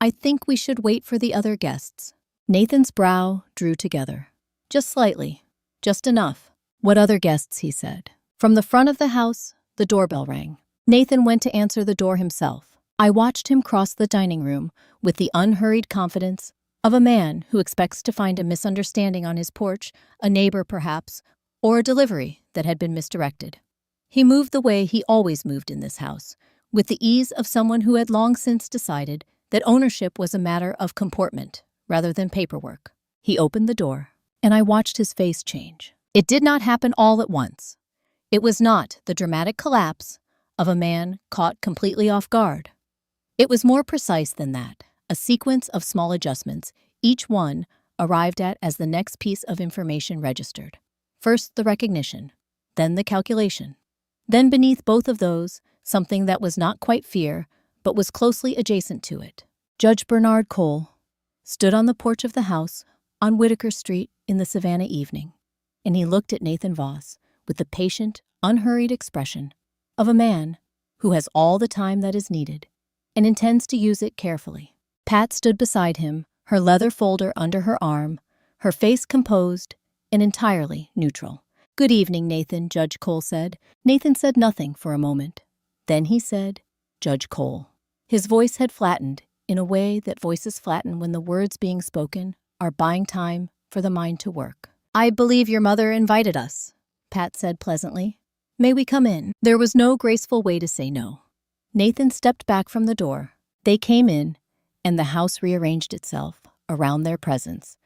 "I think we should wait for the other guests." Nathan's brow drew together. "Just slightly. Just enough." "What other guests?" he said. From the front of the house, the doorbell rang. Nathan went to answer the door himself. I watched him cross the dining room with the unhurried confidence of a man who expects to find a misunderstanding on his porch, a neighbor perhaps, or a delivery that had been misdirected. He moved the way he always moved in this house, with the ease of someone who had long since decided that ownership was a matter of comportment rather than paperwork. He opened the door, and I watched his face change. It did not happen all at once. It was not the dramatic collapse of a man caught completely off guard. It was more precise than that, a sequence of small adjustments, each one arrived at as the next piece of information registered. First the recognition, then the calculation. Then beneath both of those, something that was not quite fear, but was closely adjacent to it. Judge Bernard Cole stood on the porch of the house on Whitaker Street in the Savannah evening, and he looked at Nathan Voss with the patient, unhurried expression of a man who has all the time that is needed and intends to use it carefully. Pat stood beside him, her leather folder under her arm, her face composed and entirely neutral. "Good evening, Nathan," Judge Cole said. Nathan said nothing for a moment. Then he said, "Judge Cole." His voice had flattened in a way that voices flatten when the words being spoken are buying time for the mind to work. "I believe your mother invited us," Pat said pleasantly. "May we come in?" There was no graceful way to say no. Nathan stepped back from the door. They came in, and the house rearranged itself around their presence,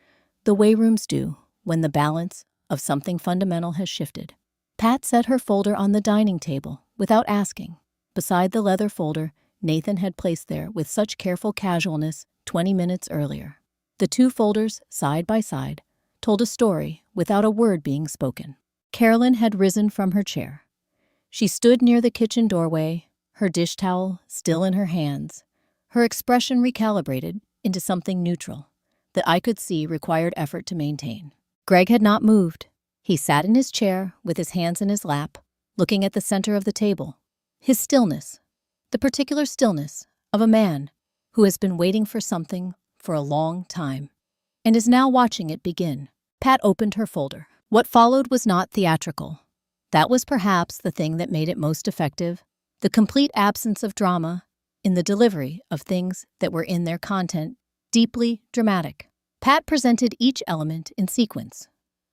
the way rooms do when the balance of something fundamental has shifted. Pat set her folder on the dining table without asking, beside the leather folder Nathan had placed there with such careful casualness 20 minutes earlier. The 2 folders, side by side, told a story without a word being spoken. Carolyn had risen from her chair. She stood near the kitchen doorway, her dish towel still in her hands, her expression recalibrated into something neutral that I could see required effort to maintain. Greg had not moved. He sat in his chair with his hands in his lap, looking at the center of the table. His stillness, the particular stillness of a man who has been waiting for something for a long time and is now watching it begin. Pat opened her folder. What followed was not theatrical. That was perhaps the thing that made it most effective, the complete absence of drama in the delivery of things that were in their content deeply dramatic. Pat presented each element in sequence,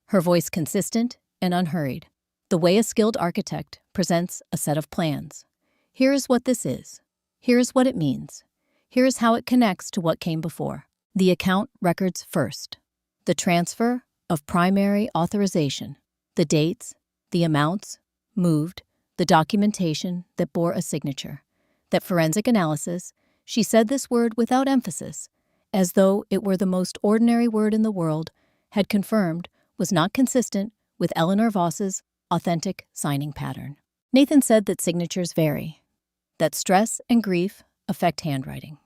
her voice consistent and unhurried, the way a skilled architect presents a set of plans. Here is what this is. Here is what it means. Here is how it connects to what came before. The account records first. The transfer of primary authorization, the dates, the amounts moved, the documentation that bore a signature. That forensic analysis, she said this word without emphasis, as though it were the most ordinary word in the world, had confirmed was not consistent with Eleanor Voss's authentic signing pattern. Nathan said that signatures vary, that stress and grief affect handwriting,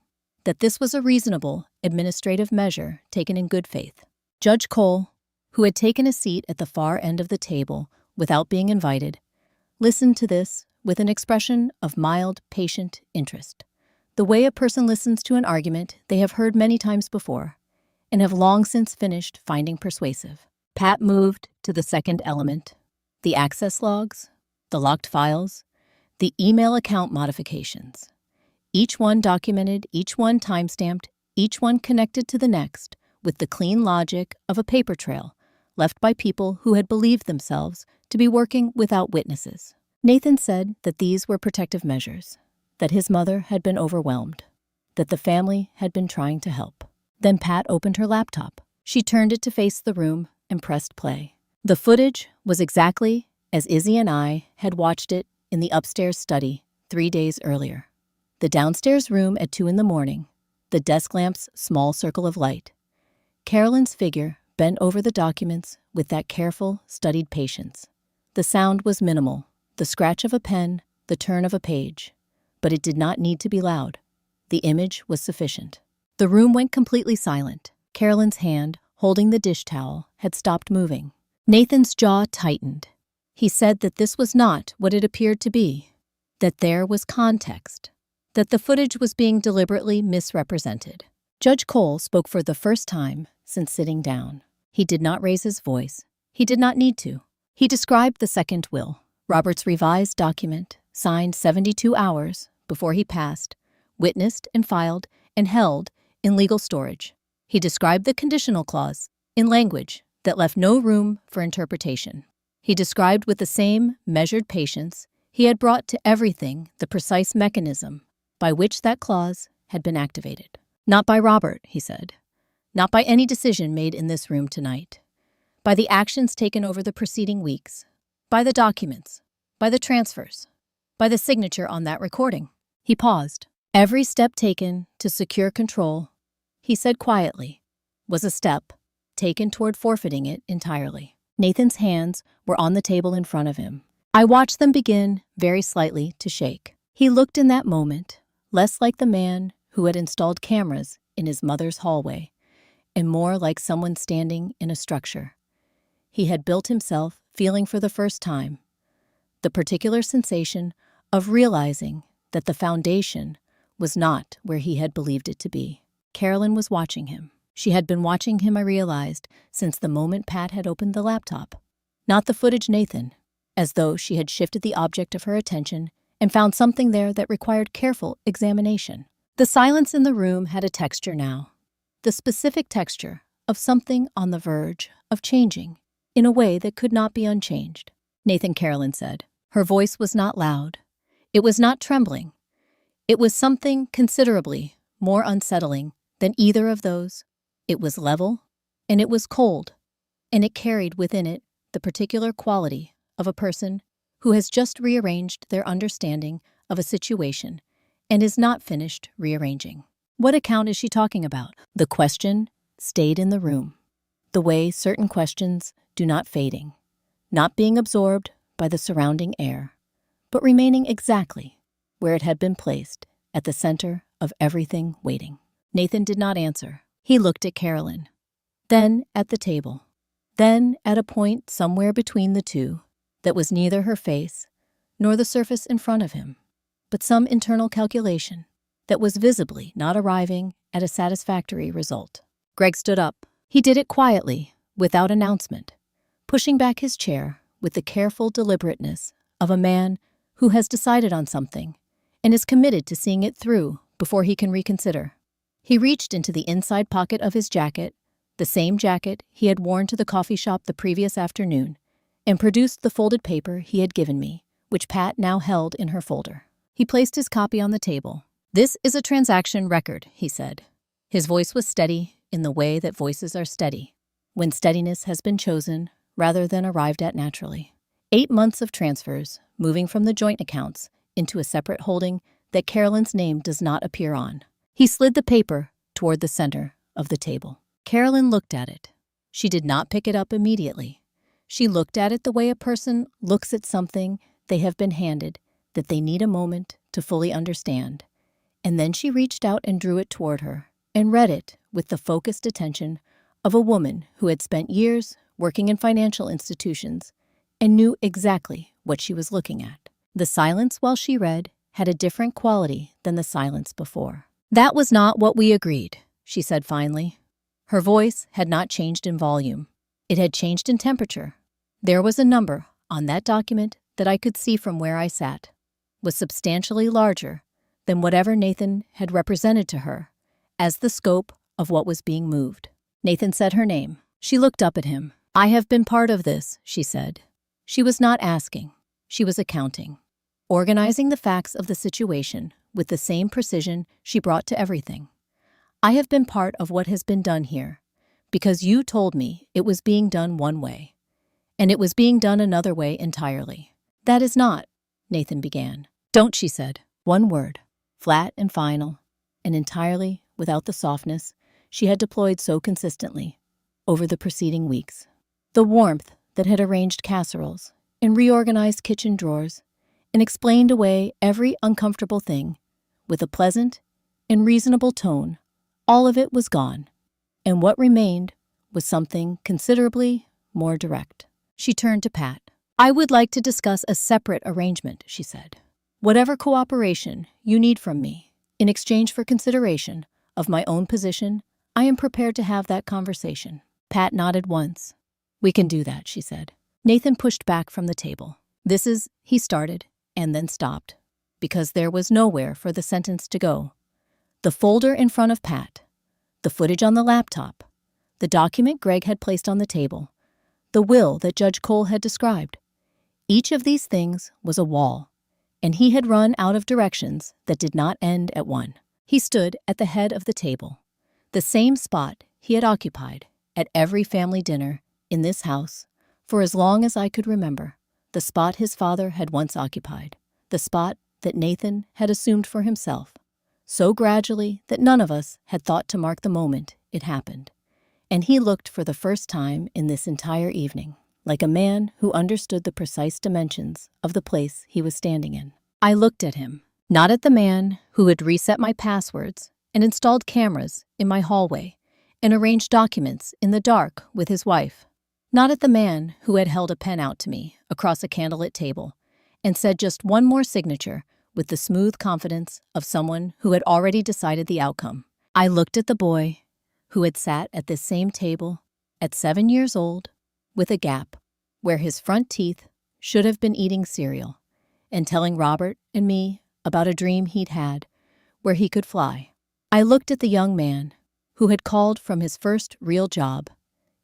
that this was a reasonable administrative measure taken in good faith. Judge Cole, who had taken a seat at the far end of the table without being invited, listened to this with an expression of mild, patient interest, the way a person listens to an argument they have heard many times before and have long since finished finding persuasive. Pat moved to the second element, the access logs, the locked files, the email account modifications. Each one documented, each one timestamped, each one connected to the next with the clean logic of a paper trail left by people who had believed themselves to be working without witnesses. Nathan said that these were protective measures, that his mother had been overwhelmed, that the family had been trying to help. Then Pat opened her laptop. She turned it to face the room and pressed play. The footage was exactly as Izzy and I had watched it in the upstairs study 3 days earlier. The downstairs room at 2 a.m, the desk lamp's small circle of light. Carolyn's figure bent over the documents with that careful, studied patience. The sound was minimal, the scratch of a pen, the turn of a page. But it did not need to be loud. The image was sufficient. The room went completely silent. Carolyn's hand, holding the dish towel, had stopped moving. Nathan's jaw tightened. He said that this was not what it appeared to be, that there was context, that the footage was being deliberately misrepresented. Judge Cole spoke for the first time since sitting down. He did not raise his voice. He did not need to. He described the second will, Robert's revised document, signed 72 hours before he passed, witnessed and filed and held in legal storage. He described the conditional clause in language that left no room for interpretation. He described with the same measured patience he had brought to everything the precise mechanism by which that clause had been activated. Not by Robert, he said. Not by any decision made in this room tonight. By the actions taken over the preceding weeks. By the documents. By the transfers. By the signature on that recording. He paused. Every step taken to secure control, he said quietly, was a step taken toward forfeiting it entirely. Nathan's hands were on the table in front of him. I watched them begin, very slightly, to shake. He looked in that moment less like the man who had installed cameras in his mother's hallway, and more like someone standing in a structure he had built himself, feeling for the first time the particular sensation of realizing that the foundation was not where he had believed it to be. Carolyn was watching him. She had been watching him, I realized, since the moment Pat had opened the laptop. Not the footage Nathan, as though she had shifted the object of her attention and found something there that required careful examination. The silence in the room had a texture now, the specific texture of something on the verge of changing in a way that could not be unchanged. Nathan, Carolyn said. Her voice was not loud. It was not trembling. It was something considerably more unsettling than either of those. It was level, and it was cold, and it carried within it the particular quality of a person who has just rearranged their understanding of a situation and is not finished rearranging. What account is she talking about? The question stayed in the room, the way certain questions do not fading, not being absorbed by the surrounding air, but remaining exactly where it had been placed, at the center of everything waiting. Nathan did not answer. He looked at Carolyn, then at the table, then at a point somewhere between the two that was neither her face nor the surface in front of him, but some internal calculation that was visibly not arriving at a satisfactory result. Greg stood up. He did it quietly, without announcement, pushing back his chair with the careful deliberateness of a man who has decided on something and is committed to seeing it through before he can reconsider. He reached into the inside pocket of his jacket, the same jacket he had worn to the coffee shop the previous afternoon, and produced the folded paper he had given me, which Pat now held in her folder. He placed his copy on the table. "This is a transaction record," he said. His voice was steady in the way that voices are steady, when steadiness has been chosen rather than arrived at naturally. 8 months of transfers, moving from the joint accounts into a separate holding that Carolyn's name does not appear on. He slid the paper toward the center of the table. Carolyn looked at it. She did not pick it up immediately. She looked at it the way a person looks at something they have been handed that they need a moment to fully understand. And then she reached out and drew it toward her and read it with the focused attention of a woman who had spent years working in financial institutions and knew exactly what she was looking at. The silence while she read had a different quality than the silence before. "That was not what we agreed," she said finally. Her voice had not changed in volume. It had changed in temperature. There was a number on that document that I could see from where I sat, was substantially larger than whatever Nathan had represented to her as the scope of what was being moved. Nathan said her name. She looked up at him. "I have been part of this," she said. She was not asking. She was accounting, organizing the facts of the situation with the same precision she brought to everything. "I have been part of what has been done here because you told me it was being done one way, and it was being done another way entirely." "That is not," Nathan began. "Don't," she said. One word, flat and final, and entirely without the softness she had deployed so consistently over the preceding weeks. The warmth that had arranged casseroles and reorganized kitchen drawers and explained away every uncomfortable thing with a pleasant and reasonable tone, all of it was gone, and what remained was something considerably more direct. She turned to Pat. "I would like to discuss a separate arrangement," she said. "Whatever cooperation you need from me in exchange for consideration of my own position, I am prepared to have that conversation." Pat nodded once. "We can do that," she said. Nathan pushed back from the table. "This is," he started, and then stopped, because there was nowhere for the sentence to go. The folder in front of Pat, the footage on the laptop, the document Greg had placed on the table, the will that Judge Cole had described. Each of these things was a wall, and he had run out of directions that did not end at one. He stood at the head of the table, the same spot he had occupied at every family dinner in this house for as long as I could remember, the spot his father had once occupied, the spot that Nathan had assumed for himself, so gradually that none of us had thought to mark the moment it happened. And he looked for the first time in this entire evening like a man who understood the precise dimensions of the place he was standing in. I looked at him, not at the man who had reset my passwords and installed cameras in my hallway and arranged documents in the dark with his wife, not at the man who had held a pen out to me across a candlelit table and said just one more signature with the smooth confidence of someone who had already decided the outcome. I looked at the boy who had sat at this same table at 7 years old with a gap where his front teeth should have been eating cereal and telling Robert and me about a dream he'd had where he could fly. I looked at the young man who had called from his first real job,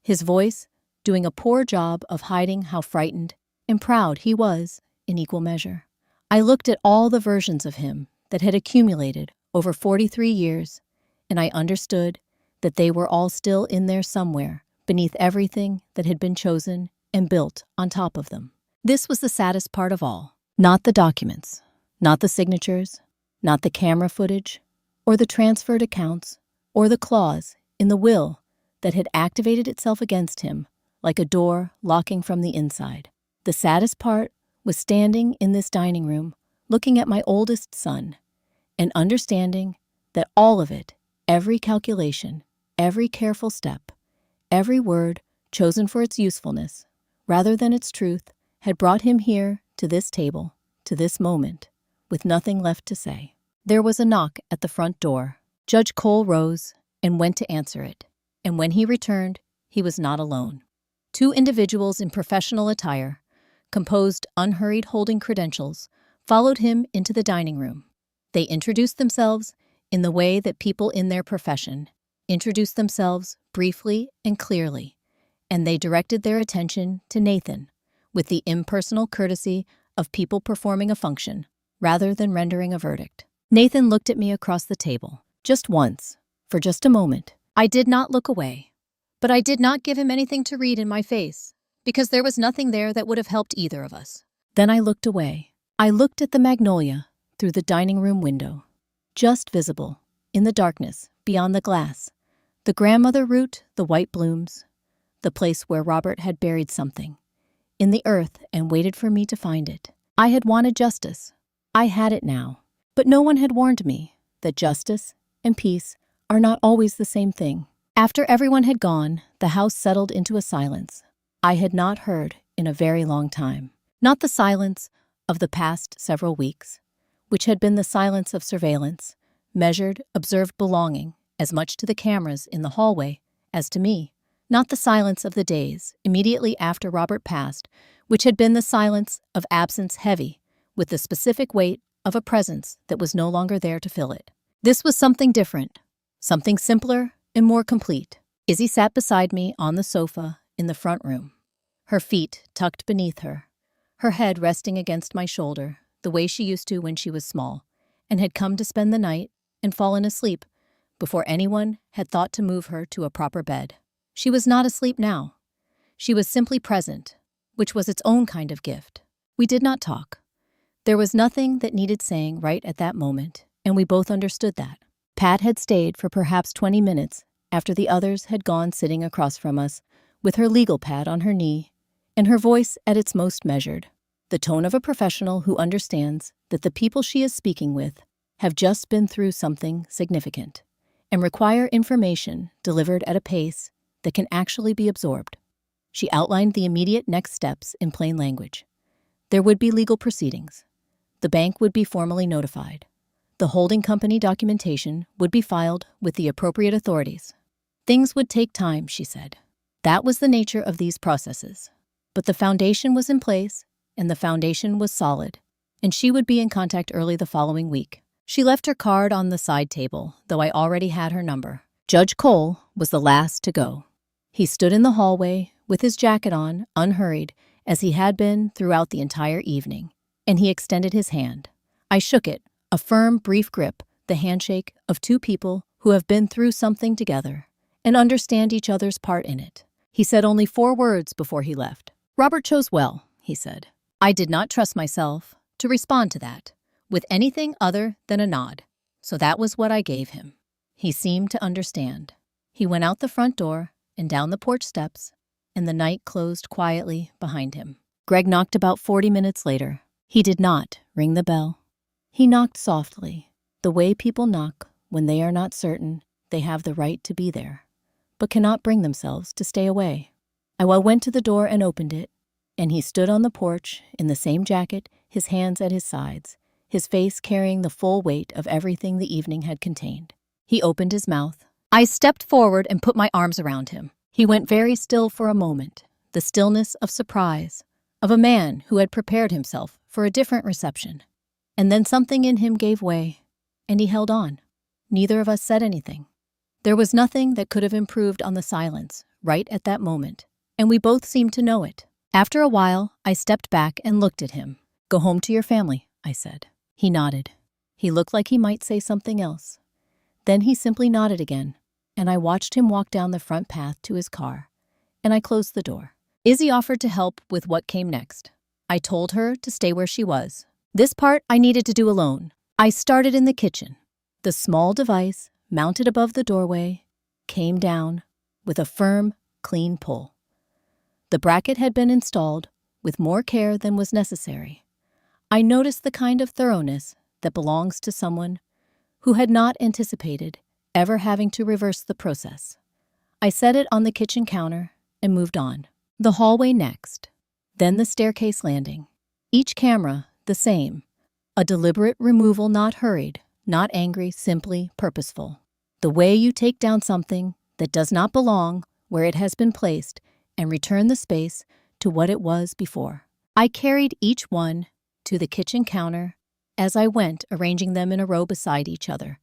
his voice doing a poor job of hiding how frightened and proud he was in equal measure. I looked at all the versions of him that had accumulated over 43 years, and I understood that they were all still in there somewhere beneath everything that had been chosen and built on top of them. This was the saddest part of all. Not the documents, not the signatures, not the camera footage, or the transferred accounts, or the clause in the will that had activated itself against him like a door locking from the inside. The saddest part was standing in this dining room, looking at my oldest son, and understanding that all of it, every calculation, every careful step, every word chosen for its usefulness, rather than its truth, had brought him here to this table, to this moment, with nothing left to say. There was a knock at the front door. Judge Cole rose and went to answer it, and when he returned, he was not alone. 2 individuals in professional attire, composed, unhurried holding credentials, followed him into the dining room. They introduced themselves in the way that people in their profession introduced themselves briefly and clearly, and they directed their attention to Nathan with the impersonal courtesy of people performing a function rather than rendering a verdict. Nathan looked at me across the table, just once, for just a moment. I did not look away, but I did not give him anything to read in my face, because there was nothing there that would have helped either of us. Then I looked away. I looked at the magnolia through the dining room window, just visible, in the darkness, beyond the glass. The grandmother root, the white blooms, the place where Robert had buried something in the earth and waited for me to find it. I had wanted justice. I had it now. But no one had warned me that justice and peace are not always the same thing. After everyone had gone, the house settled into a silence I had not heard in a very long time. Not the silence of the past several weeks, which had been the silence of surveillance, measured, observed belonging as much to the cameras in the hallway as to me. Not the silence of the days immediately after Robert passed, which had been the silence of absence heavy with the specific weight of a presence that was no longer there to fill it. This was something different, something simpler and more complete. Izzy sat beside me on the sofa in the front room, her feet tucked beneath her head resting against my shoulder the way she used to when she was small, and had come to spend the night and fallen asleep before anyone had thought to move her to a proper bed. She was not asleep now. She was simply present, which was its own kind of gift. We did not talk. There was nothing that needed saying right at that moment, and we both understood that. Pat had stayed for perhaps 20 minutes after the others had gone, sitting across from us with her legal pad on her knee and her voice at its most measured, the tone of a professional who understands that the people she is speaking with have just been through something significant and require information delivered at a pace that can actually be absorbed. She outlined the immediate next steps in plain language. There would be legal proceedings. The bank would be formally notified. The holding company documentation would be filed with the appropriate authorities. Things would take time, she said. That was the nature of these processes. But the foundation was in place, and the foundation was solid, and she would be in contact early the following week. She left her card on the side table, though I already had her number. Judge Cole was the last to go. He stood in the hallway with his jacket on, unhurried, as he had been throughout the entire evening, and he extended his hand. I shook it, a firm, brief grip, the handshake of two people who have been through something together and understand each other's part in it. He said only 4 words before he left. Robert chose well, he said. I did not trust myself to respond to that with anything other than a nod, so that was what I gave him. He seemed to understand. He went out the front door and down the porch steps, and the night closed quietly behind him. Greg knocked about 40 minutes later. He did not ring the bell. He knocked softly, the way people knock when they are not certain they have the right to be there, but cannot bring themselves to stay away. I went to the door and opened it, and he stood on the porch in the same jacket, his hands at his sides, his face carrying the full weight of everything the evening had contained. He opened his mouth. I stepped forward and put my arms around him. He went very still for a moment, the stillness of surprise, of a man who had prepared himself for a different reception. And then something in him gave way, and he held on. Neither of us said anything. There was nothing that could have improved on the silence right at that moment, and we both seemed to know it. After a while, I stepped back and looked at him. Go home to your family, I said. He nodded. He looked like he might say something else. Then he simply nodded again, and I watched him walk down the front path to his car, and I closed the door. Izzy offered to help with what came next. I told her to stay where she was. This part I needed to do alone. I started in the kitchen. The small device, mounted above the doorway, came down with a firm, clean pull. The bracket had been installed with more care than was necessary. I noticed the kind of thoroughness that belongs to someone who had not anticipated ever having to reverse the process. I set it on the kitchen counter and moved on. The hallway next, then the staircase landing. Each camera the same. A deliberate removal, not hurried, not angry, simply purposeful. The way you take down something that does not belong where it has been placed and return the space to what it was before. I carried each one to the kitchen counter as I went, arranging them in a row beside each other,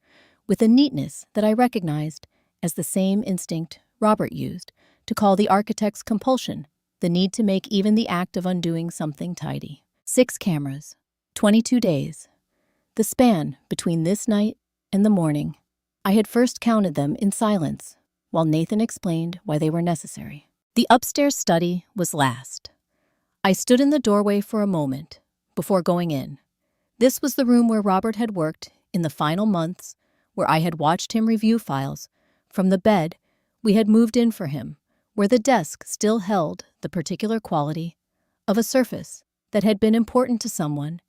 with a neatness that I recognized as the same instinct Robert used to call the architect's compulsion, the need to make even the act of undoing something tidy. 6 cameras, 22 days. The span between this night and the morning. I had first counted them in silence, while Nathan explained why they were necessary. The upstairs study was last. I stood in the doorway for a moment before going in. This was the room where Robert had worked in the final months, where I had watched him review files. From the bed we had moved in for him, where the desk still held the particular quality of a surface that had been important to someone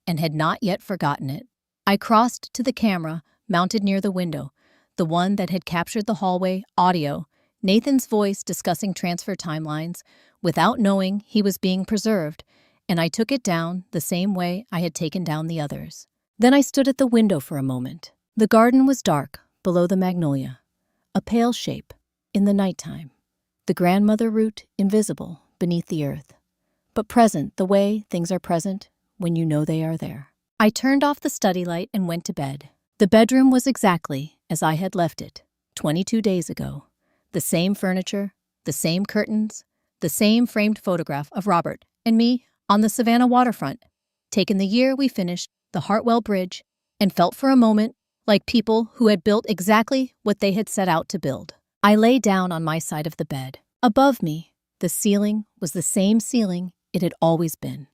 and had not yet forgotten it. I crossed to the camera mounted near the window, the one that had captured the hallway audio, Nathan's voice discussing transfer timelines without knowing he was being preserved, and I took it down the same way I had taken down the others. Then I stood at the window for a moment. The garden was dark below the magnolia, a pale shape in the nighttime, the grandmother root invisible beneath the earth, but present the way things are present when you know they are there. I turned off the study light and went to bed. The bedroom was exactly as I had left it 22 days ago. The same furniture, the same curtains, the same framed photograph of Robert and me on the Savannah waterfront, taken the year we finished the Hartwell Bridge, and felt for a moment like people who had built exactly what they had set out to build. I lay down on my side of the bed. Above me, the ceiling was the same ceiling it had always been.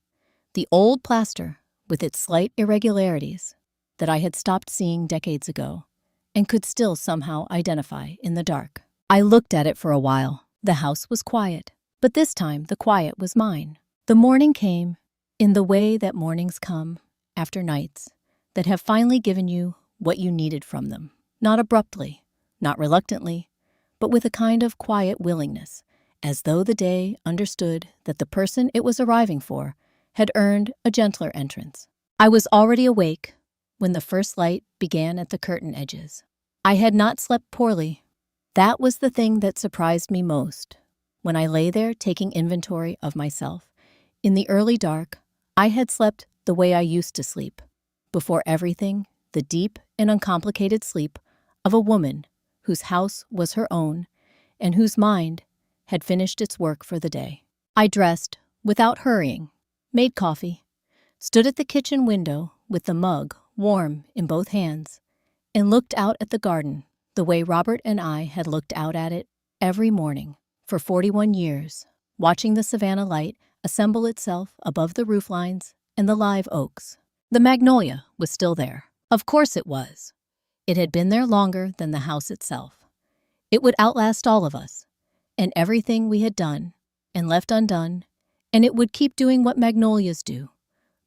The old plaster, with its slight irregularities, that I had stopped seeing decades ago and could still somehow identify in the dark. I looked at it for a while. The house was quiet, but this time the quiet was mine. The morning came in the way that mornings come after nights that have finally given you what you needed from them. Not abruptly, not reluctantly, but with a kind of quiet willingness, as though the day understood that the person it was arriving for had earned a gentler entrance. I was already awake when the first light began at the curtain edges. I had not slept poorly. That was the thing that surprised me most. When I lay there taking inventory of myself, in the early dark, I had slept the way I used to sleep. Before everything, the deep and uncomplicated sleep of a woman whose house was her own and whose mind had finished its work for the day. I dressed without hurrying, made coffee, stood at the kitchen window with the mug warm in both hands, and looked out at the garden the way Robert and I had looked out at it every morning for 41 years, watching the Savannah light assemble itself above the rooflines and the live oaks. The magnolia was still there. Of course it was. It had been there longer than the house itself. It would outlast all of us, and everything we had done and left undone, and it would keep doing what magnolias do,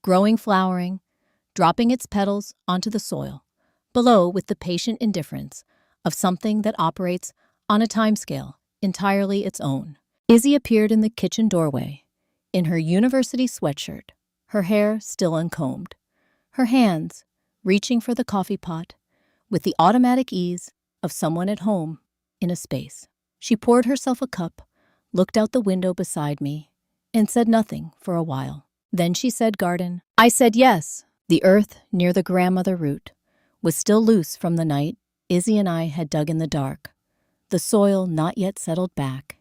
growing, flowering, dropping its petals onto the soil, below with the patient indifference of something that operates on a timescale entirely its own. Izzy appeared in the kitchen doorway, in her university sweatshirt, her hair still uncombed, her hands reaching for the coffee pot with the automatic ease of someone at home in a space. She poured herself a cup, looked out the window beside me, and said nothing for a while. Then she said garden. I said yes. The earth near the grandmother root was still loose from the night Izzy and I had dug in the dark, the soil not yet settled back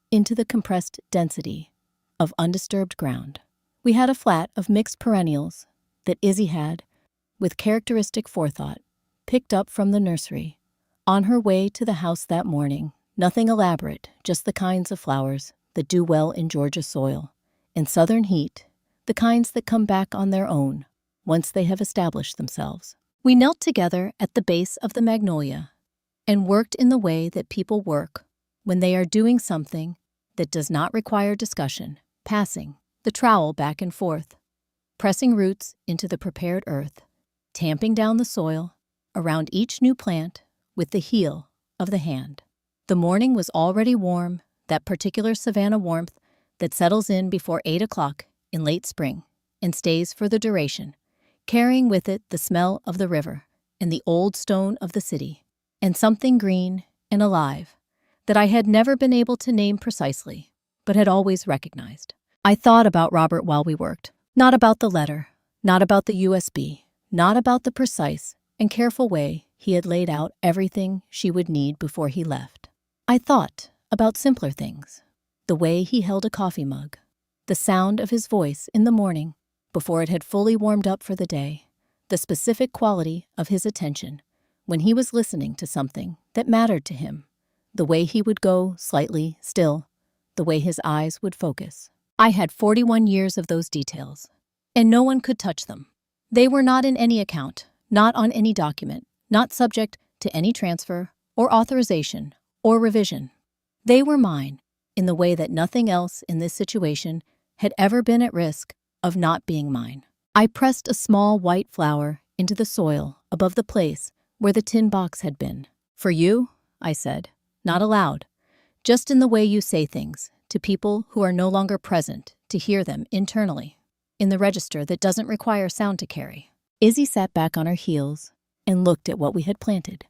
into the compressed density of undisturbed ground. We had a flat of mixed perennials that Izzy had, with characteristic forethought, picked up from the nursery on her way to the house that morning. Nothing elaborate, just the kinds of flowers that do well in Georgia soil, in southern heat, the kinds that come back on their own once they have established themselves. We knelt together at the base of the magnolia and worked in the way that people work when they are doing something that does not require discussion, passing the trowel back and forth, pressing roots into the prepared earth, tamping down the soil around each new plant with the heel of the hand. The morning was already warm, that particular Savannah warmth that settles in before 8 o'clock in late spring and stays for the duration, carrying with it the smell of the river and the old stone of the city, and something green and alive that I had never been able to name precisely, but had always recognized. I thought about Robert while we worked. Not about the letter, not about the USB, not about the precise and careful way he had laid out everything she would need before he left. I thought about simpler things. The way he held a coffee mug, the sound of his voice in the morning before it had fully warmed up for the day, the specific quality of his attention when he was listening to something that mattered to him, the way he would go slightly still, the way his eyes would focus. I had 41 years of those details, and no one could touch them. They were not in any account, not on any document, not subject to any transfer or authorization or revision. They were mine in the way that nothing else in this situation had ever been at risk of not being mine. I pressed a small white flower into the soil above the place where the tin box had been. "For you," I said, not aloud, just in the way you say things to people who are no longer present to hear them internally, in the register that doesn't require sound to carry. Izzy sat back on her heels and looked at what we had planted,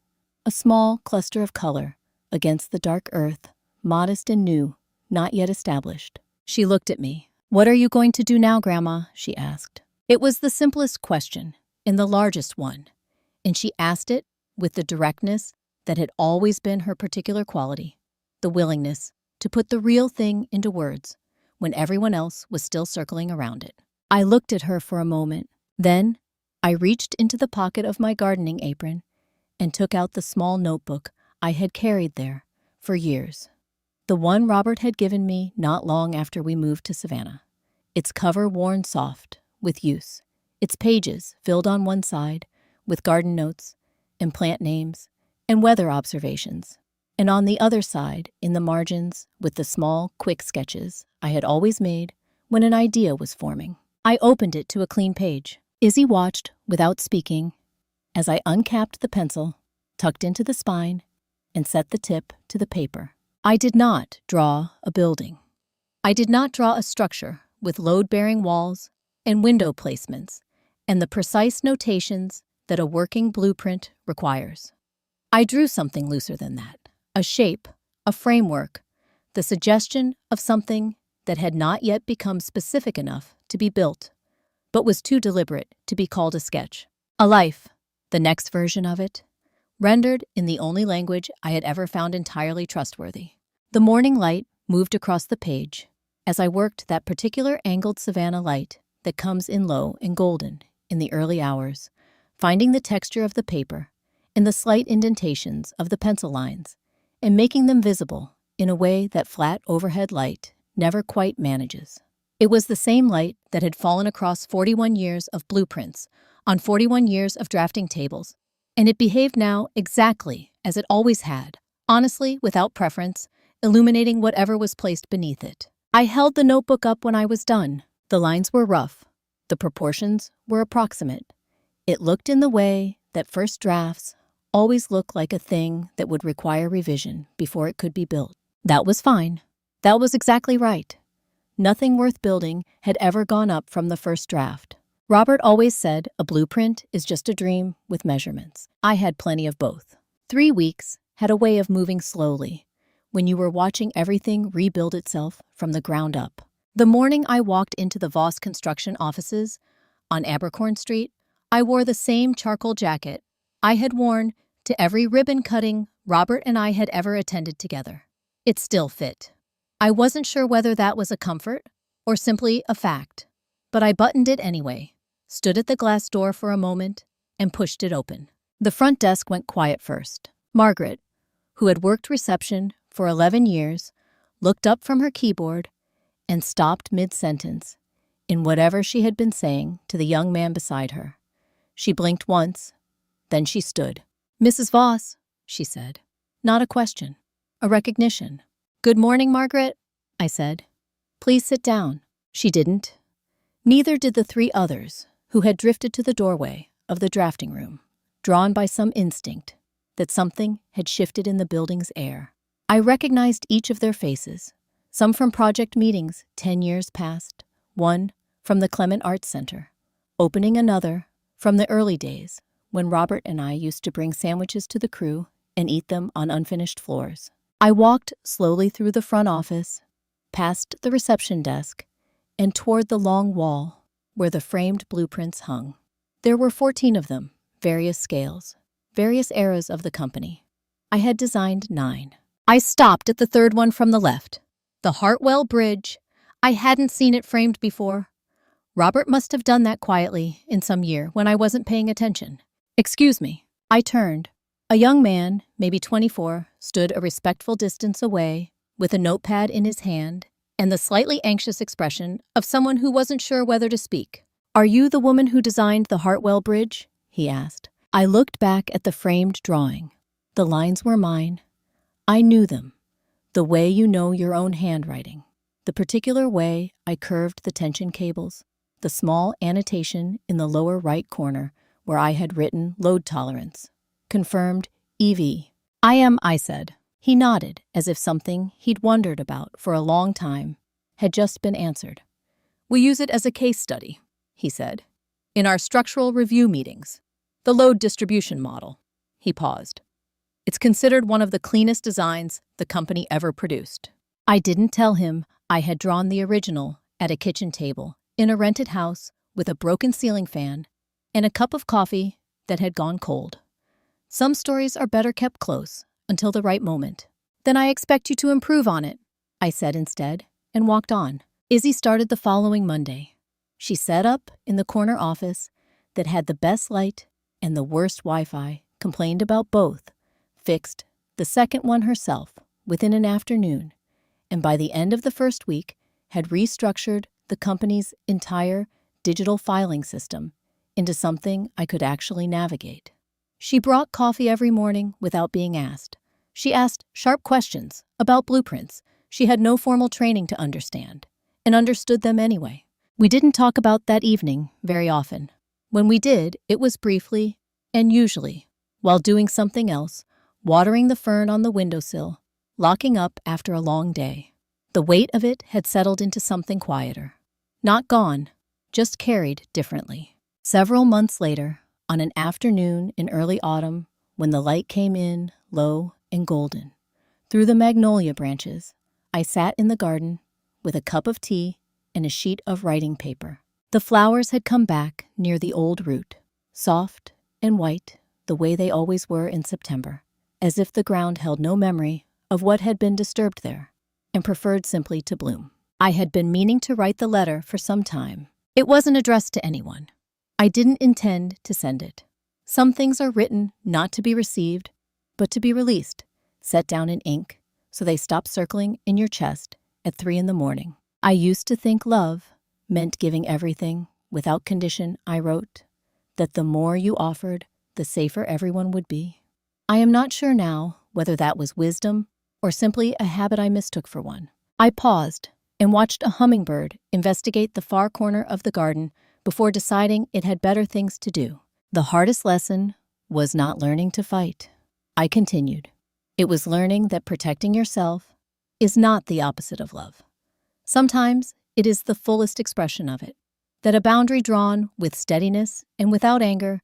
a small cluster of color against the dark earth, modest and new, not yet established. She looked at me. "What are you going to do now, Grandma?" she asked. It was the simplest question and the largest one, and she asked it with the directness that had always been her particular quality, the willingness to put the real thing into words when everyone else was still circling around it. I looked at her for a moment. Then I reached into the pocket of my gardening apron and took out the small notebook I had carried there for years. The one Robert had given me not long after we moved to Savannah. Its cover worn soft with use, its pages filled on one side with garden notes and plant names and weather observations, and on the other side, in the margins, with the small, quick sketches I had always made when an idea was forming. I opened it to a clean page. Izzy watched without speaking as I uncapped the pencil, tucked into the spine, and set the tip to the paper. I did not draw a building. I did not draw a structure with load-bearing walls and window placements and the precise notations that a working blueprint requires. I drew something looser than that, a shape, a framework, the suggestion of something that had not yet become specific enough to be built, but was too deliberate to be called a sketch. A life, the next version of it, rendered in the only language I had ever found entirely trustworthy. The morning light moved across the page as I worked that particular angled Savannah light that comes in low and golden in the early hours, finding the texture of the paper and the slight indentations of the pencil lines and making them visible in a way that flat overhead light never quite manages. It was the same light that had fallen across 41 years of blueprints on 41 years of drafting tables, and it behaved now exactly as it always had, honestly, without preference, illuminating whatever was placed beneath it. I held the notebook up when I was done. The lines were rough. The proportions were approximate. It looked in the way that first drafts always look like a thing that would require revision before it could be built. That was fine. That was exactly right. Nothing worth building had ever gone up from the first draft. Robert always said a blueprint is just a dream with measurements. I had plenty of both. 3 weeks had a way of moving slowly when you were watching everything rebuild itself from the ground up. The morning I walked into the Voss Construction offices on Abercorn Street, I wore the same charcoal jacket I had worn to every ribbon cutting Robert and I had ever attended together. It still fit. I wasn't sure whether that was a comfort or simply a fact, but I buttoned it anyway, stood at the glass door for a moment, and pushed it open. The front desk went quiet first. Margaret, who had worked reception for 11 years, looked up from her keyboard and stopped mid-sentence in whatever she had been saying to the young man beside her. She blinked once, then she stood. "Mrs. Voss," she said. Not a question, a recognition. "Good morning, Margaret," I said. "Please sit down." She didn't. Neither did the 3 others who had drifted to the doorway of the drafting room, drawn by some instinct that something had shifted in the building's air. I recognized each of their faces, some from project meetings 10 years past, one from the Clement Arts Center, opening another from the early days when Robert and I used to bring sandwiches to the crew and eat them on unfinished floors. I walked slowly through the front office, past the reception desk, and toward the long wall where the framed blueprints hung. There were 14 of them, various scales, various eras of the company. I had designed 9. I stopped at the third one from the left. The Hartwell Bridge. I hadn't seen it framed before. Robert must have done that quietly in some year when I wasn't paying attention. "Excuse me." I turned. A young man, maybe 24, stood a respectful distance away with a notepad in his hand and the slightly anxious expression of someone who wasn't sure whether to speak. "Are you the woman who designed the Hartwell Bridge?" he asked. I looked back at the framed drawing. The lines were mine. I knew them, the way you know your own handwriting. The particular way I curved the tension cables, the small annotation in the lower right corner where I had written load tolerance. Confirmed EV. "I am," I said. He nodded as if something he'd wondered about for a long time had just been answered. "We use it as a case study," he said, "in our structural review meetings. The load distribution model." He paused. "It's considered one of the cleanest designs the company ever produced." I didn't tell him I had drawn the original at a kitchen table in a rented house with a broken ceiling fan and a cup of coffee that had gone cold. Some stories are better kept close until the right moment. "Then I expect you to improve on it," I said instead, and walked on. Izzy started the following Monday. She set up in the corner office that had the best light and the worst Wi-Fi, complained about both, fixed the second one herself within an afternoon, and by the end of the first week had restructured the company's entire digital filing system into something I could actually navigate. She brought coffee every morning without being asked. She asked sharp questions about blueprints she had no formal training to understand, and understood them anyway. We didn't talk about that evening very often. When we did, it was briefly, and usually, while doing something else, watering the fern on the windowsill, locking up after a long day. The weight of it had settled into something quieter. Not gone, just carried differently. Several months later, on an afternoon in early autumn, when the light came in, low and golden, through the magnolia branches, I sat in the garden with a cup of tea and a sheet of writing paper. The flowers had come back near the old root, soft and white, the way they always were in September, as if the ground held no memory of what had been disturbed there, and preferred simply to bloom. I had been meaning to write the letter for some time. It wasn't addressed to anyone. I didn't intend to send it. Some things are written not to be received, but to be released, set down in ink, so they stop circling in your chest at 3 a.m. I used to think love meant giving everything without condition. I wrote that the more you offered, the safer everyone would be. I am not sure now whether that was wisdom or simply a habit I mistook for one. I paused and watched a hummingbird investigate the far corner of the garden before deciding it had better things to do. The hardest lesson was not learning to fight. I continued. It was learning that protecting yourself is not the opposite of love. Sometimes it is the fullest expression of it, that a boundary drawn with steadiness and without anger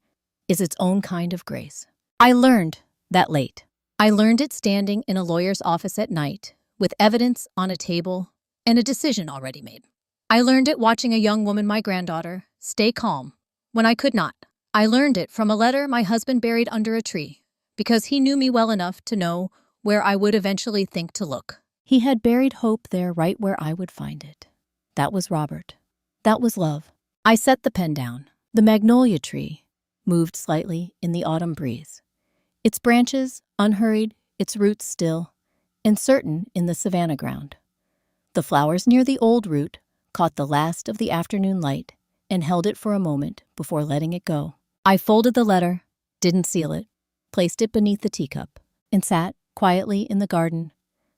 is its own kind of grace. I learned that late. I learned it standing in a lawyer's office at night with evidence on a table and a decision already made. I learned it watching a young woman, my granddaughter, stay calm when I could not. I learned it from a letter my husband buried under a tree because he knew me well enough to know where I would eventually think to look. He had buried hope there right where I would find it. That was Robert. That was love. I set the pen down. The magnolia tree moved slightly in the autumn breeze, its branches unhurried, its roots still, and certain in the savanna ground. The flowers near the old root caught the last of the afternoon light and held it for a moment before letting it go. I folded the letter, didn't seal it, placed it beneath the teacup, and sat quietly in the garden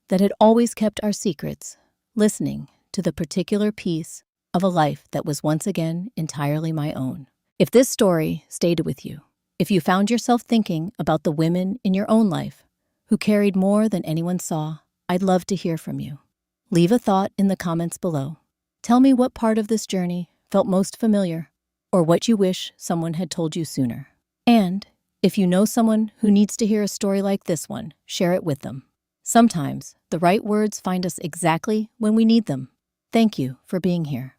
that had always kept our secrets, listening to the particular piece of a life that was once again entirely my own. If this story stayed with you, if you found yourself thinking about the women in your own life who carried more than anyone saw, I'd love to hear from you. Leave a thought in the comments below. Tell me what part of this journey felt most familiar, or what you wish someone had told you sooner. And if you know someone who needs to hear a story like this one, share it with them. Sometimes the right words find us exactly when we need them. Thank you for being here.